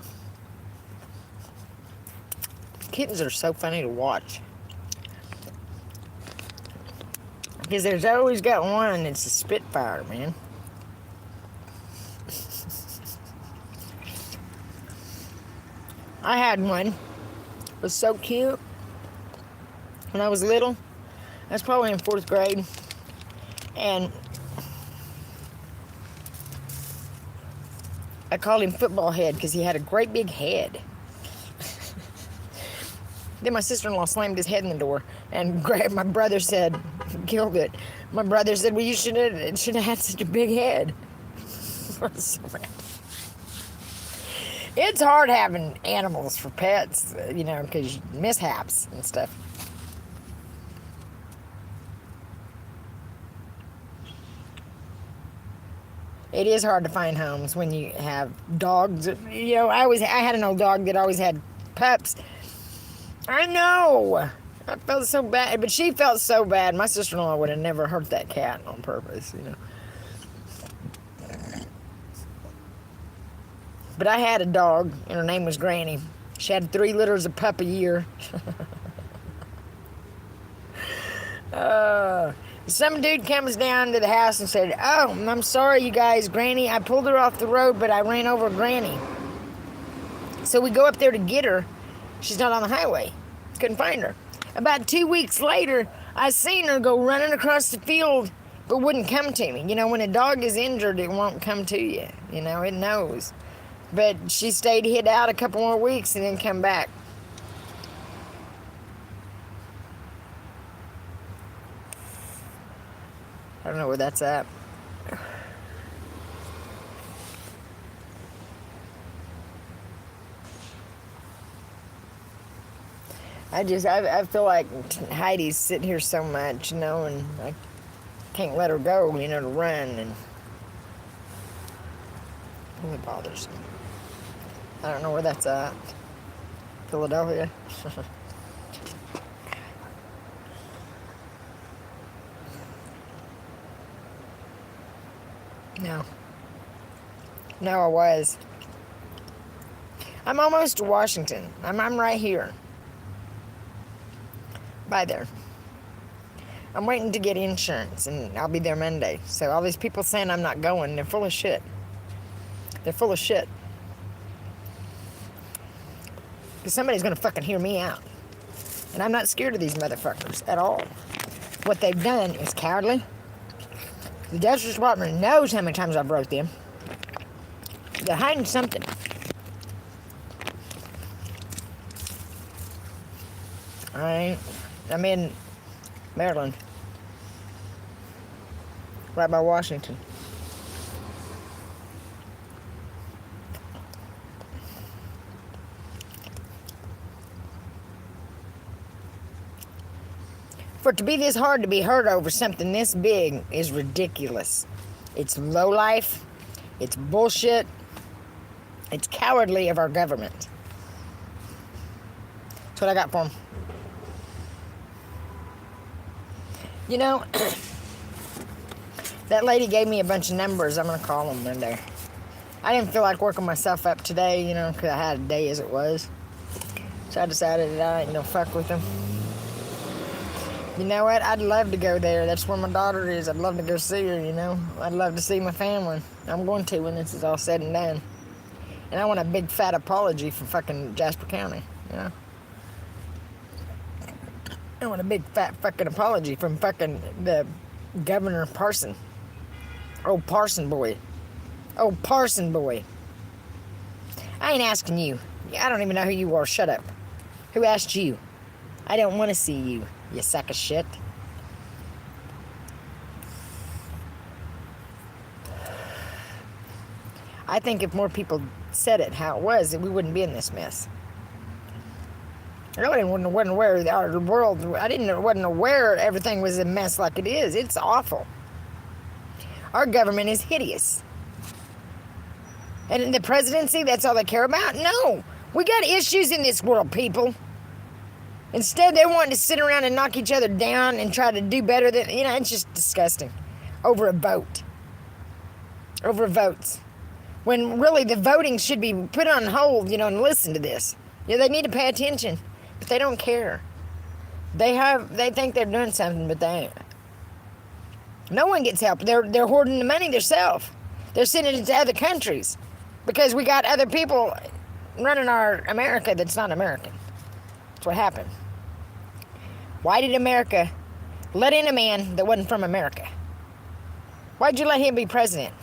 Kittens are so funny to watch. Because there's always got one that's a spitfire, man. I had one. It was so cute. When I was little, I was probably in 4th grade. And I called him Football Head because he had a great big head. Then my sister-in-law slammed his head in the door and grabbed. My brother said, killed it. My brother said, well, you should have had such a big head. It's hard having animals for pets, you know, because mishaps and stuff. It is hard to find homes when you have dogs. You know, I had an old dog that always had pups. I know. I felt so bad, but she felt so bad. My sister-in-law would have never hurt that cat on purpose, you know. But I had a dog, and her name was Granny. She had 3 litters of pup a year. Some dude comes down to the house and said, oh, I'm sorry, you guys, Granny. I pulled her off the road, but I ran over Granny. So we go up there to get her. She's not on the highway. Couldn't find her. About 2 weeks later, I seen her go running across the field, but wouldn't come to me. You know, when a dog is injured, it won't come to you. You know, it knows. But she stayed hid out a couple more weeks and then come back. I don't know where that's at. I feel like Heidi's sitting here so much, you know, and I can't let her go, you know, to run, and it really bothers me. I don't know where that's at. Philadelphia. No, I was. I'm almost to Washington. I'm right here. By there. I'm waiting to get insurance, and I'll be there Monday. So all these people saying I'm not going, they're full of shit. They're full of shit. Because somebody's going to fucking hear me out. And I'm not scared of these motherfuckers at all. What they've done is cowardly. The Justice Department knows how many times I've wrote them. They're hiding something. I'm in Maryland. Right by Washington. For it to be this hard to be hurt over something this big is ridiculous. It's lowlife. It's bullshit. It's cowardly of our government. That's what I got for them. You know, that lady gave me a bunch of numbers. I'm going to call them Monday. I didn't feel like working myself up today, you know, because I had a day as it was. So I decided that I ain't going to fuck with them. You know what? I'd love to go there. That's where my daughter is. I'd love to go see her, you know. I'd love to see my family. I'm going to when this is all said and done. And I want a big fat apology from fucking Jasper County, you know. I want a big fat fucking apology from fucking the Governor Parson. Oh, Parson boy. Oh, Parson boy. I ain't asking you. I don't even know who you are. Shut up. Who asked you? I don't want to see you, you sack of shit. I think if more people said it how it was, we wouldn't be in this mess. I really wasn't aware our world. Wasn't aware everything was a mess like it is. It's awful. Our government is hideous. And in the presidency, that's all they care about? No. We got issues in this world, people. Instead, they want to sit around and knock each other down and try to do better than, it's just disgusting. Over a vote. Over votes. When really the voting should be put on hold, and listen to this. They need to pay attention, but they don't care. They think they're doing something, but they ain't. No one gets help. They're hoarding the money themselves. They're sending it to other countries because we got other people running our America that's not American. That's what happened. Why did America let in a man that wasn't from America? Why'd you let him be president?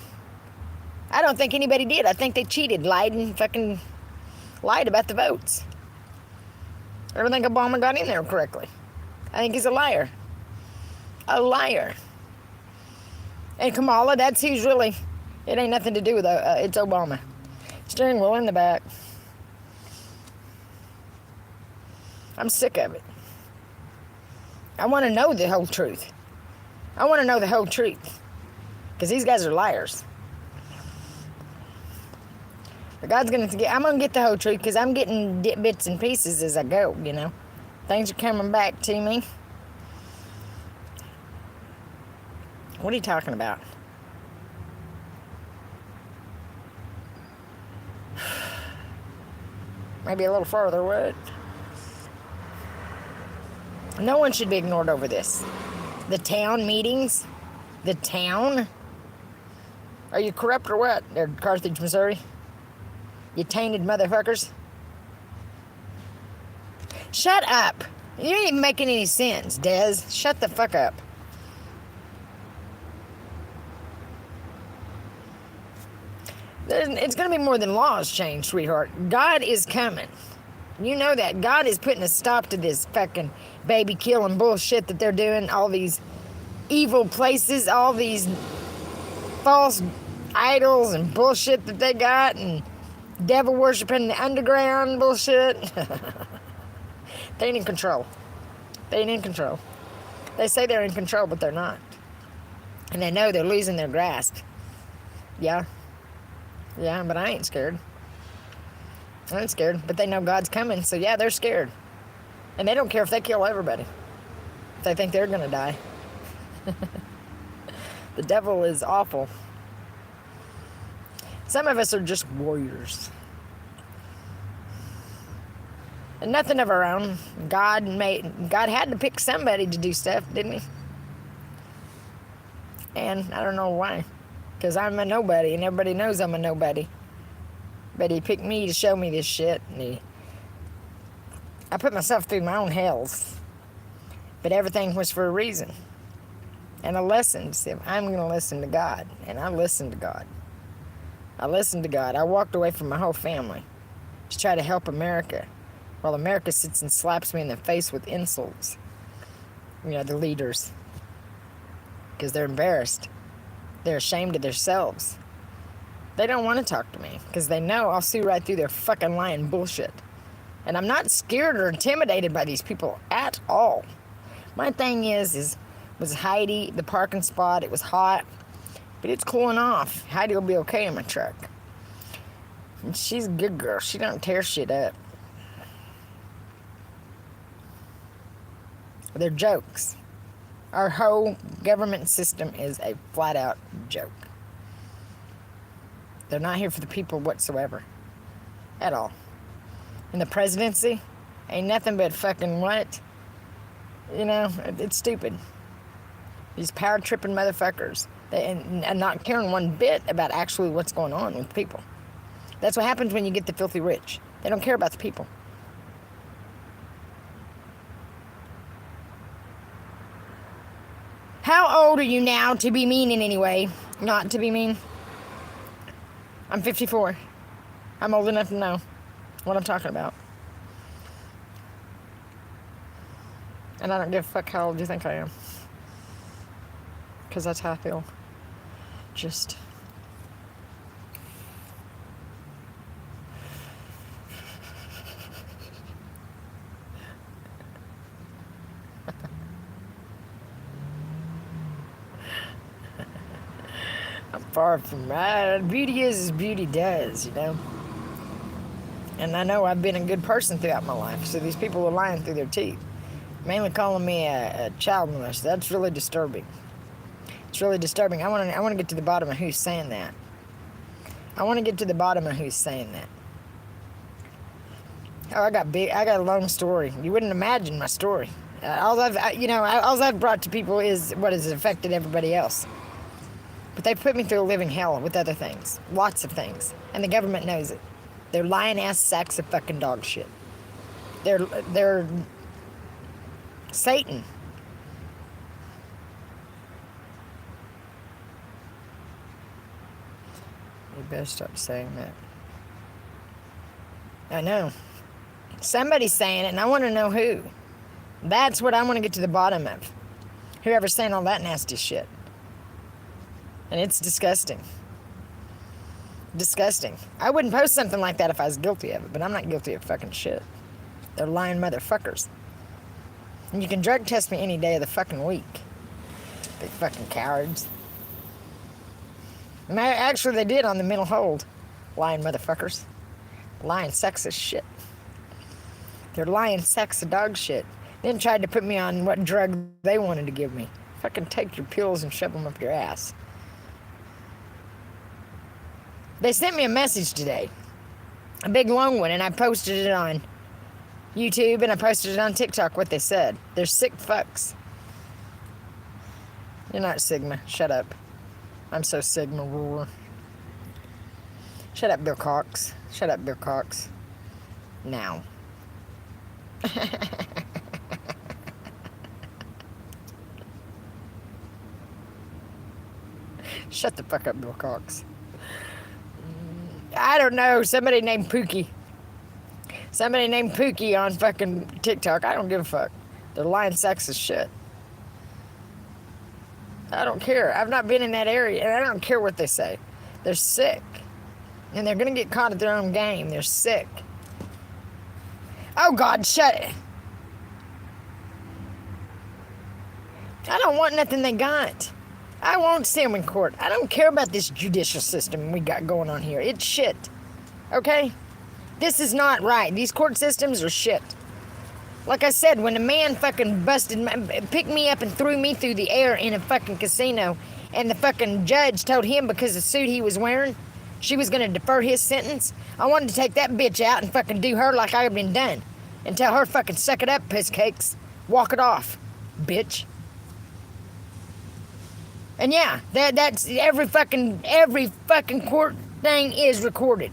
I don't think anybody did. I think they cheated, lied about the votes. I don't think Obama got in there correctly. I think he's a liar. A liar. And Kamala, that's who's really, it ain't nothing to do with it's Obama. Steering wheel in the back. I'm sick of it. I want to know the whole truth. I want to know the whole truth. Because these guys are liars. But I'm going to get the whole truth because I'm getting bits and pieces as I go, Things are coming back to me. What are you talking about? Maybe a little further, what? No one should be ignored over this. The town meetings? The town? Are you corrupt or what? They're Carthage, Missouri? You tainted motherfuckers. Shut up. You ain't even making any sense, Des. Shut the fuck up. It's going to be more than laws change, sweetheart. God is coming. You know that. God is putting a stop to this fucking baby killing bullshit that they're doing. All these evil places, all these false idols and bullshit that they got, and devil worshiping the underground bullshit. They ain't in control. They ain't in control. They say they're in control, but they're not. And they know they're losing their grasp. Yeah. Yeah, but I ain't scared. I ain't scared, but they know God's coming, so yeah, they're scared. And they don't care if they kill everybody. If they think they're going to die. The devil is awful. Some of us are just warriors. And nothing of our own. God had to pick somebody to do stuff, didn't he? And I don't know why. Because I'm a nobody, and everybody knows I'm a nobody. But he picked me to show me this shit. And I put myself through my own hells. But everything was for a reason. And a lesson. So I'm going to listen to God. And I listened to God. I listened to God. I walked away from my whole family to try to help America. While America sits and slaps me in the face with insults. The leaders. Because they're embarrassed. They're ashamed of themselves. They don't want to talk to me because they know I'll see right through their fucking lying bullshit. And I'm not scared or intimidated by these people at all. My thing was Heidi, the parking spot. It was hot, but it's cooling off. Heidi will be okay in my truck. And she's a good girl. She don't tear shit up. They're jokes. Our whole government system is a flat-out joke. They're not here for the people whatsoever. At all. And the presidency ain't nothing but fucking what? It's stupid. These power-tripping motherfuckers. And not caring one bit about actually what's going on with people. That's what happens when you get the filthy rich. They don't care about the people. How old are you now to be mean in any way? Not to be mean? I'm 54. I'm old enough to know what I'm talking about. And I don't give a fuck how old you think I am. Because that's how I feel. Just Far from beauty is as beauty does, you know. And I know I've been a good person throughout my life, so these people are lying through their teeth. Mainly calling me a child molester. That's really disturbing. It's really disturbing. I want to get to the bottom of who's saying that. I want to get to the bottom of who's saying that. Oh, I got a long story. You wouldn't imagine my story. All I've brought to people is what has affected everybody else. But they've put me through a living hell with other things, lots of things, and the government knows it. They're lying ass sacks of fucking dog shit. They're Satan. You better stop saying that. I know. Somebody's saying it, and I want to know who. That's what I want to get to the bottom of. Whoever's saying all that nasty shit. And it's disgusting. Disgusting. I wouldn't post something like that if I was guilty of it, but I'm not guilty of fucking shit. They're lying motherfuckers. And you can drug test me any day of the fucking week. Big fucking cowards. And actually, they did on the mental hold. Lying motherfuckers. Lying sexist shit. They're lying sexist dog shit. Then tried to put me on what drug they wanted to give me. Fucking take your pills and shove them up your ass. They sent me a message today. A big long one, and I posted it on YouTube and I posted it on TikTok what they said. They're sick fucks. You're not Sigma. Shut up. I'm so Sigma roar. Shut up, Bill Cox. Shut up, Bill Cox. Now. Shut the fuck up, Bill Cox. I don't know. Somebody named Pookie. Somebody named Pookie on fucking TikTok. I don't give a fuck. They're lying sexist shit. I don't care. I've not been in that area, and I don't care what they say. They're sick. And they're going to get caught at their own game. They're sick. Oh, God, shut it. I don't want nothing they got. I won't see them in court. I don't care about this judicial system we got going on here. It's shit. Okay? This is not right. These court systems are shit. Like I said, when a man fucking picked me up and threw me through the air in a fucking casino, and the fucking judge told him because the suit he was wearing, she was going to defer his sentence, I wanted to take that bitch out and fucking do her like I had been done. And tell her fucking suck it up, piss cakes. Walk it off, bitch. And yeah, that's every fucking court thing is recorded.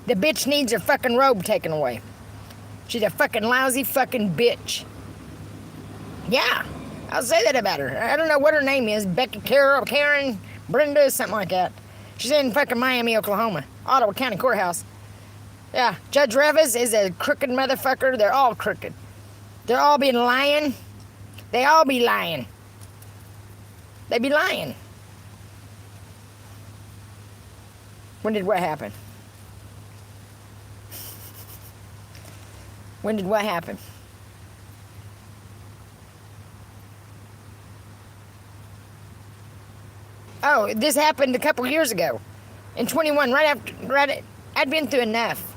The bitch needs her fucking robe taken away. She's a fucking lousy fucking bitch. Yeah, I'll say that about her. I don't know what her name is. Becky, Carol, Karen, Brenda, something like that. She's in fucking Miami, Oklahoma. Ottawa County Courthouse. Yeah, Judge Revis is a crooked motherfucker. They're all crooked. They're all been lying. They all be lying. They be lying. When did what happen? When did what happen? Oh, this happened a couple years ago. In 21, I'd been through enough.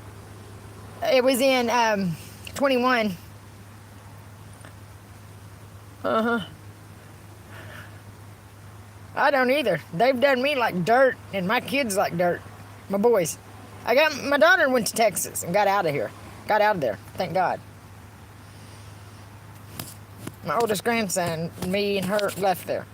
It was in 21. I don't either. They've done me like dirt, and my kids like dirt. My boys. My daughter went to Texas and got out of here. Got out of there. Thank God. My oldest grandson, me and her left there.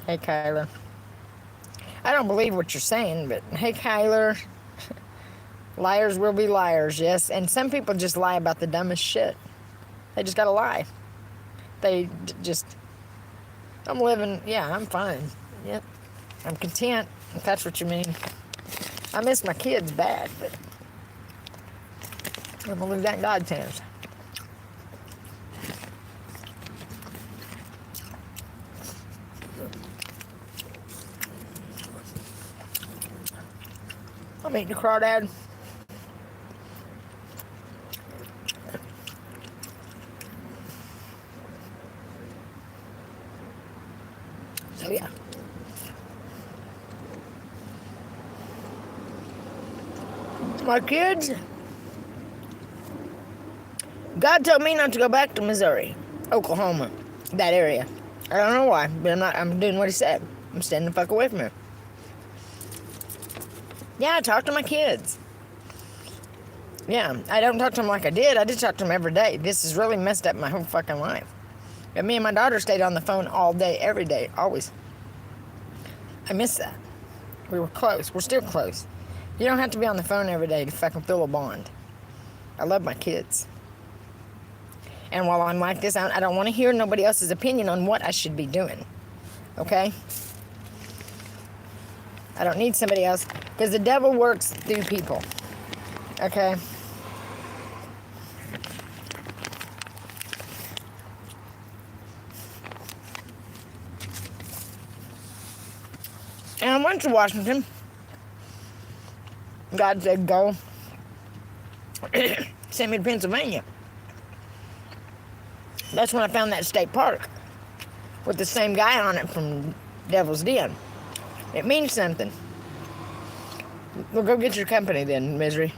Hey, Kyler. I don't believe what you're saying, but hey, Kyler. Liars will be liars, yes. And some people just lie about the dumbest shit. They just gotta lie. I'm living, yeah, I'm fine. Yep. I'm content, if that's what you mean. I miss my kids bad, but I'm gonna leave that in God's hands. I'm eating a crawdad. Yeah. My kids, God told me not to go back to Missouri, Oklahoma, that area. I don't know why, but I'm doing what he said. I'm staying the fuck away from him. Yeah, I talk to my kids. Yeah, I don't talk to them like I did. I just talk to them every day. This has really messed up my whole fucking life. But me and my daughter stayed on the phone all day, every day, always. I miss that. We were close. We're still close. You don't have to be on the phone every day to fucking feel a bond. I love my kids. And while I'm like this, I don't want to hear nobody else's opinion on what I should be doing. Okay? I don't need somebody else. Because the devil works through people. Okay? And I went to Washington. God said, go. Sent me to Pennsylvania. That's when I found that state park with the same guy on it from Devil's Den. It means something. Well, go get your company then, misery.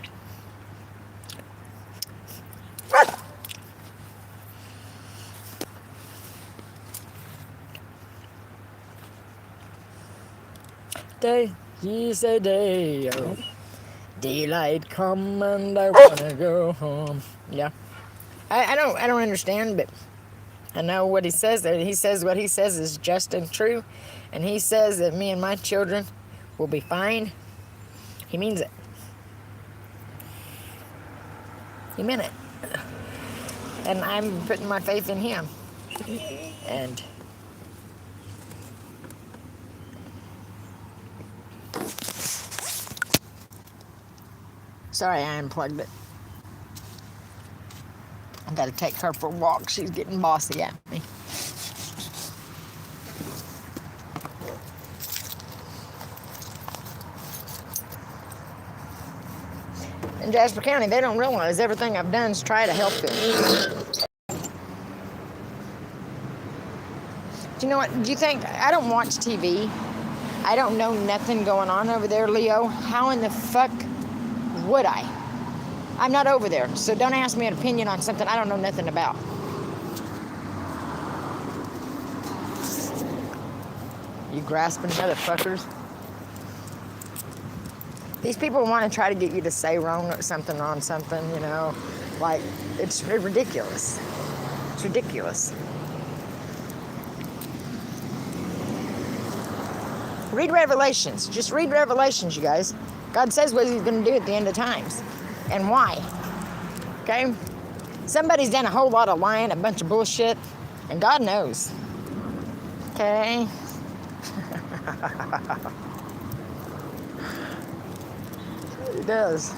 Day, ye say day, oh. Daylight come and I wanna go home. Yeah. I don't understand, but I know what he says there. He says what he says is just and true. And he says that me and my children will be fine. He means it. He meant it. And I'm putting my faith in him. And sorry, I unplugged it. I gotta take her for a walk. She's getting bossy at me. In Jasper County, they don't realize everything I've done is try to help them. Do you know what? Do you think I don't watch TV? I don't know nothing going on over there, Leo. How in the fuck would I? I'm not over there, so don't ask me an opinion on something I don't know nothing about. You grasping motherfuckers. These people want to try to get you to say something on something, you know. Like, it's ridiculous. It's ridiculous. Read Revelations. Just read Revelations, you guys. God says what he's going to do at the end of times. And why. Okay? Somebody's done a whole lot of lying, a bunch of bullshit, and God knows. Okay? He does.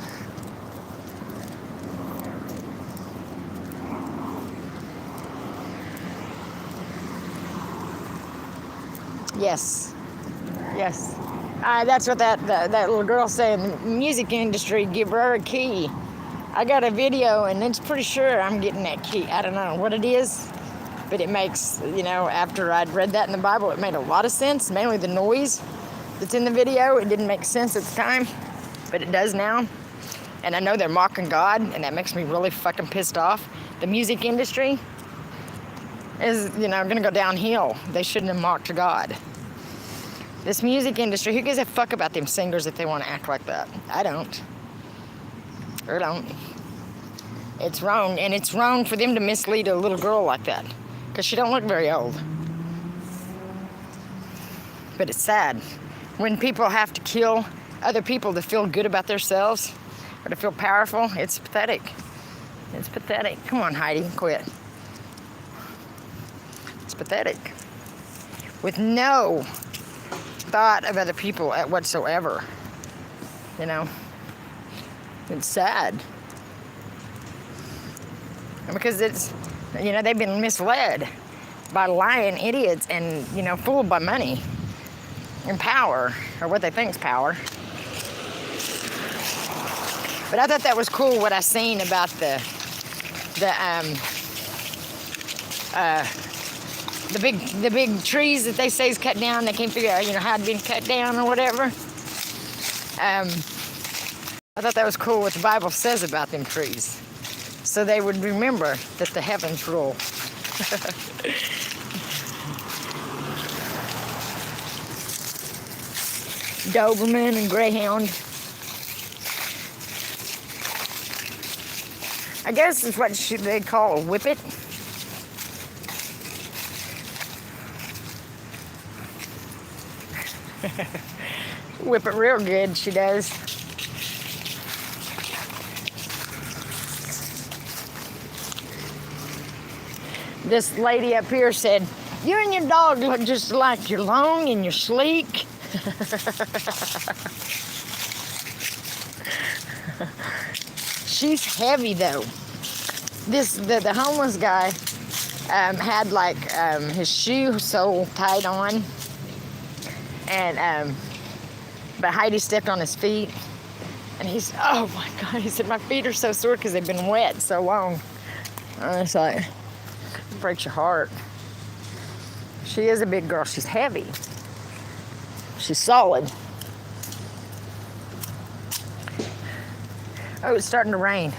Yes. Yes. That's what that little girl said in the music industry. Give her a key. I got a video, and it's pretty sure I'm getting that key. I don't know what it is, but it makes, you know, after I'd read that in the Bible, it made a lot of sense. Mainly the noise that's in the video. It didn't make sense at the time, but it does now. And I know they're mocking God, and that makes me really fucking pissed off. The music industry is, you know, going to go downhill. They shouldn't have mocked God. This music industry, who gives a fuck about them singers if they want to act like that? I don't. I don't. It's wrong, and it's wrong for them to mislead a little girl like that, because she don't look very old. But it's sad. When people have to kill other people to feel good about themselves, or to feel powerful, it's pathetic. It's pathetic. Come on, Heidi, quit. It's pathetic. With no thought of other people whatsoever. You know? It's sad. Because it's, you know, they've been misled by lying idiots and, you know, fooled by money and power, or what they think is power. But I thought that was cool what I seen about the big trees that they say is cut down. They can't figure out, how it'd been cut down or whatever. I thought that was cool what the Bible says about them trees. So they would remember that the heavens rule. Doberman and Greyhound. I guess it's what they call a whippet. Whip it real good, she does. This lady up here said, you and your dog look just like you're long and you're sleek. She's heavy though. The homeless guy had like his shoe sole tied on, and but Heidi stepped on his feet, and he's, oh my God, he said, my feet are so sore because they've been wet so long. And it's like, it breaks your heart. She is a big girl. She's heavy. She's solid. Oh, it's starting to rain.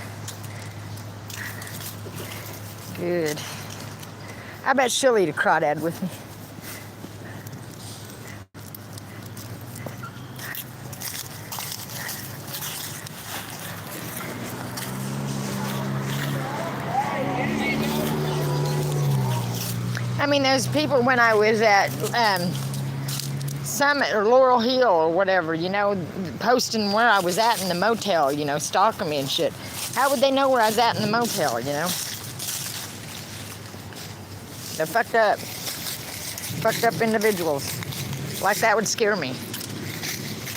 Good. I bet she'll eat a crawdad with me. I mean, those people when I was at Summit or Laurel Hill or whatever, posting where I was at in the motel, stalking me and shit. How would they know where I was at in the motel, They're fucked up individuals. Like that would scare me.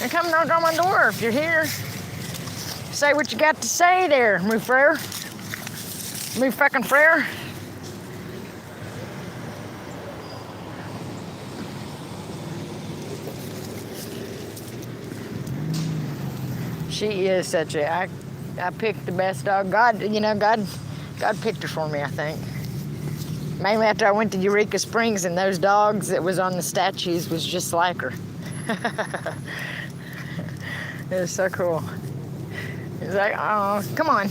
And come knock on my door if you're here. Say what you got to say there, my frere. My fucking frere. She is such a, I picked the best dog. God picked her for me, I think. Mainly after I went to Eureka Springs and those dogs that was on the statues was just like her. It was so cool. It's like, oh, come on.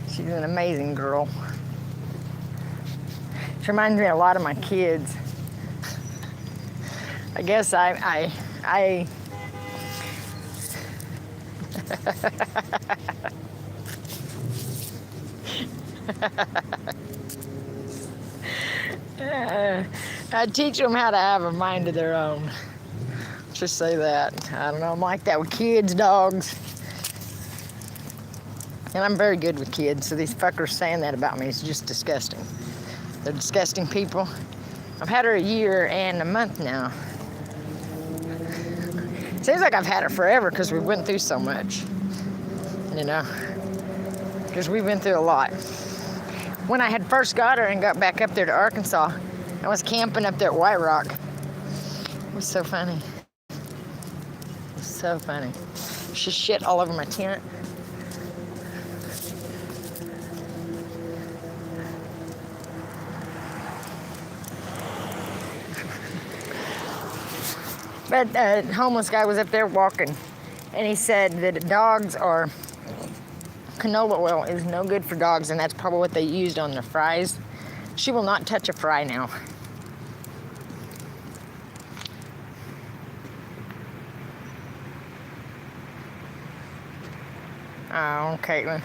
She's an amazing girl. She reminds me a lot of my kids. I guess I teach them how to have a mind of their own. Just say that. I don't know, I'm like that with kids, dogs. And I'm very good with kids, so these fuckers saying that about me is just disgusting. They're disgusting people. I've had her a year and a month now. Seems like I've had her forever because we went through so much. Because we've been through a lot. When I had first got her and got back up there to Arkansas, I was camping up there at White Rock. It was so funny. It was so funny. She shit all over my tent. But a homeless guy was up there walking, and he said that canola oil is no good for dogs, and that's probably what they used on their fries. She will not touch a fry now. Oh, Caitlin.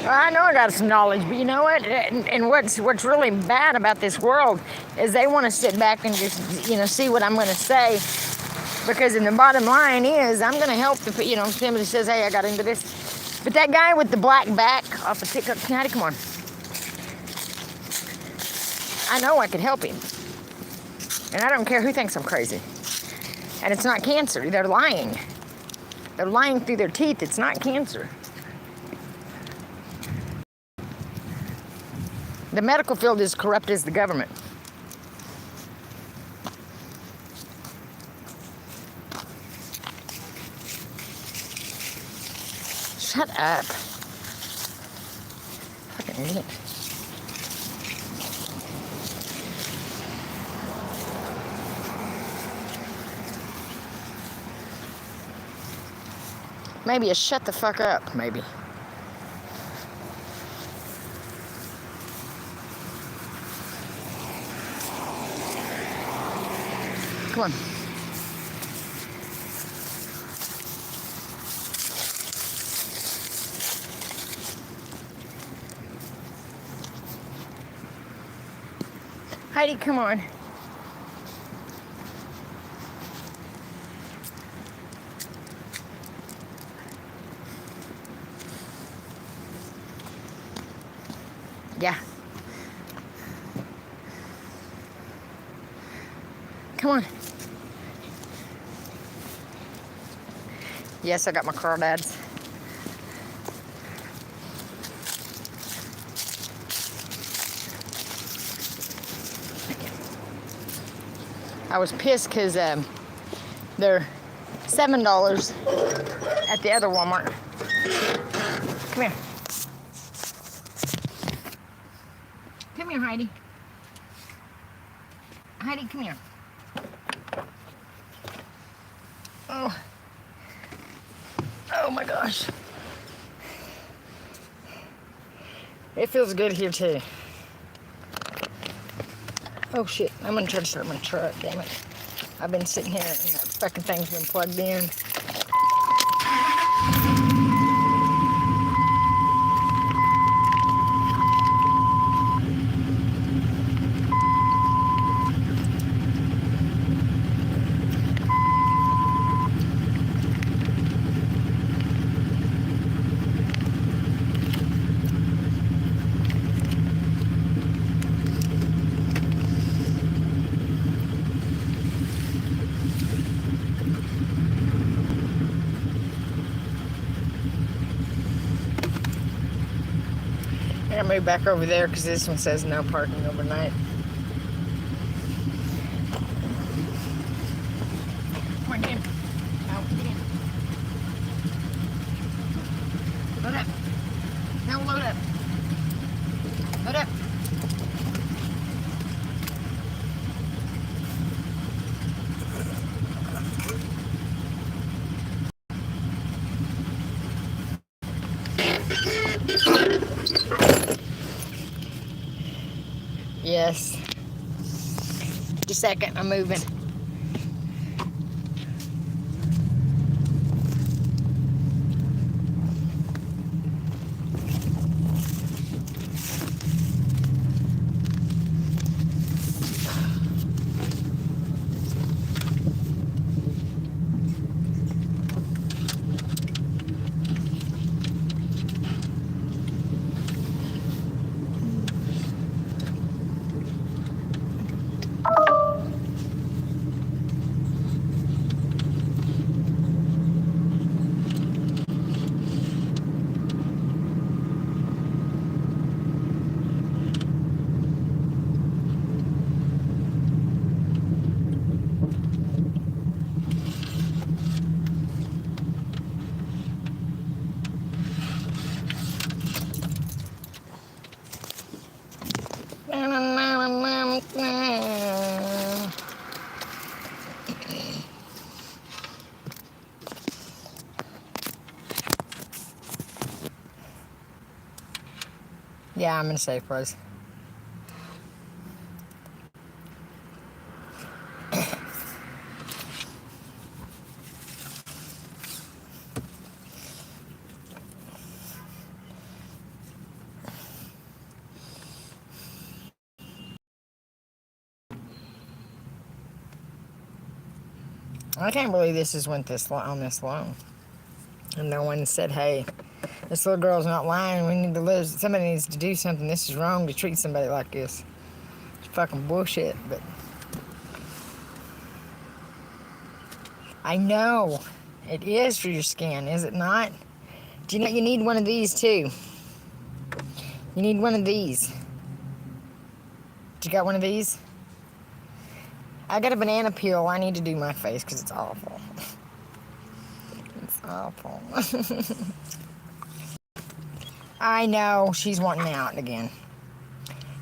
I know I got some knowledge, but you know what? And what's really bad about this world is they want to sit back and just, see what I'm going to say. Because the bottom line is, I'm going to help if somebody says, hey, I got into this. But that guy with the black back off of TikTok, come on. I know I could help him. And I don't care who thinks I'm crazy. And it's not cancer. They're lying. They're lying through their teeth. It's not cancer. The medical field is corrupt as the government. Shut up. Fucking idiot. Maybe a shut the fuck up, maybe. Come on. Heidi, come on. Yeah. Come on. Yes, I got my crawdads. I was pissed because they're $7 at the other Walmart. Come here. Come here, Heidi. Heidi, come here. Oh. Oh my gosh. It feels good here too. Oh shit, I'm gonna try to start my truck, damn it. I've been sitting here and that fucking thing's been plugged in. I gotta move back over there because this one says no parking overnight. Come on, get in. Now, get in. Load up. Now load up. Load up. Yes. Just a second, I'm moving. Yeah, I'm in a safe place. I can't believe this has went on this long. And no one said, hey, this little girl's not lying. We need to live. Somebody needs to do something. This is wrong to treat somebody like this. It's fucking bullshit, but I know it is for your skin, is it not? Do you know you need one of these too? You need one of these. You got one of these? I got a banana peel. I need to do my face because it's awful. It's awful. I know she's wanting out again.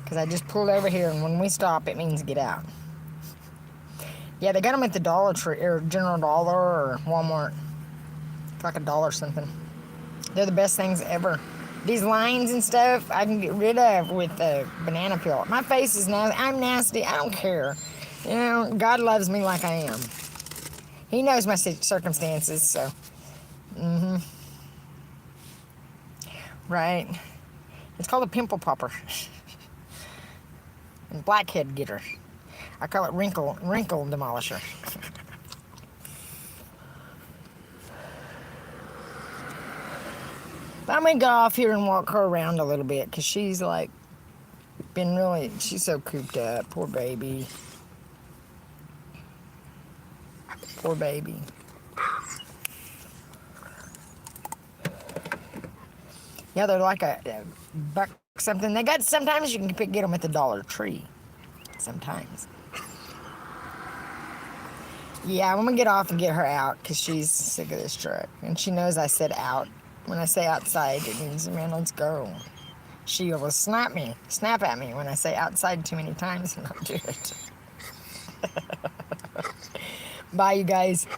Because I just pulled over here, and when we stop, it means get out. Yeah, they got them at the Dollar Tree, or General Dollar, or Walmart. It's like $1 something. They're the best things ever. These lines and stuff, I can get rid of with the banana peel. My face is nasty. I'm nasty. I don't care. You know, God loves me like I am. He knows my circumstances, so. Right. It's called a pimple popper. And blackhead getter. I call it wrinkle demolisher. But I'm gonna go off here and walk her around a little bit because she's like she's so cooped up. Poor baby. Poor baby. Yeah, they're like a buck something. They got, sometimes you can get them at the Dollar Tree. Sometimes. Yeah, I'm gonna get off and get her out because she's sick of this truck. And she knows I said out. When I say outside, it means, man, let's go. She will snap at me when I say outside too many times and I'll do it. Bye, you guys.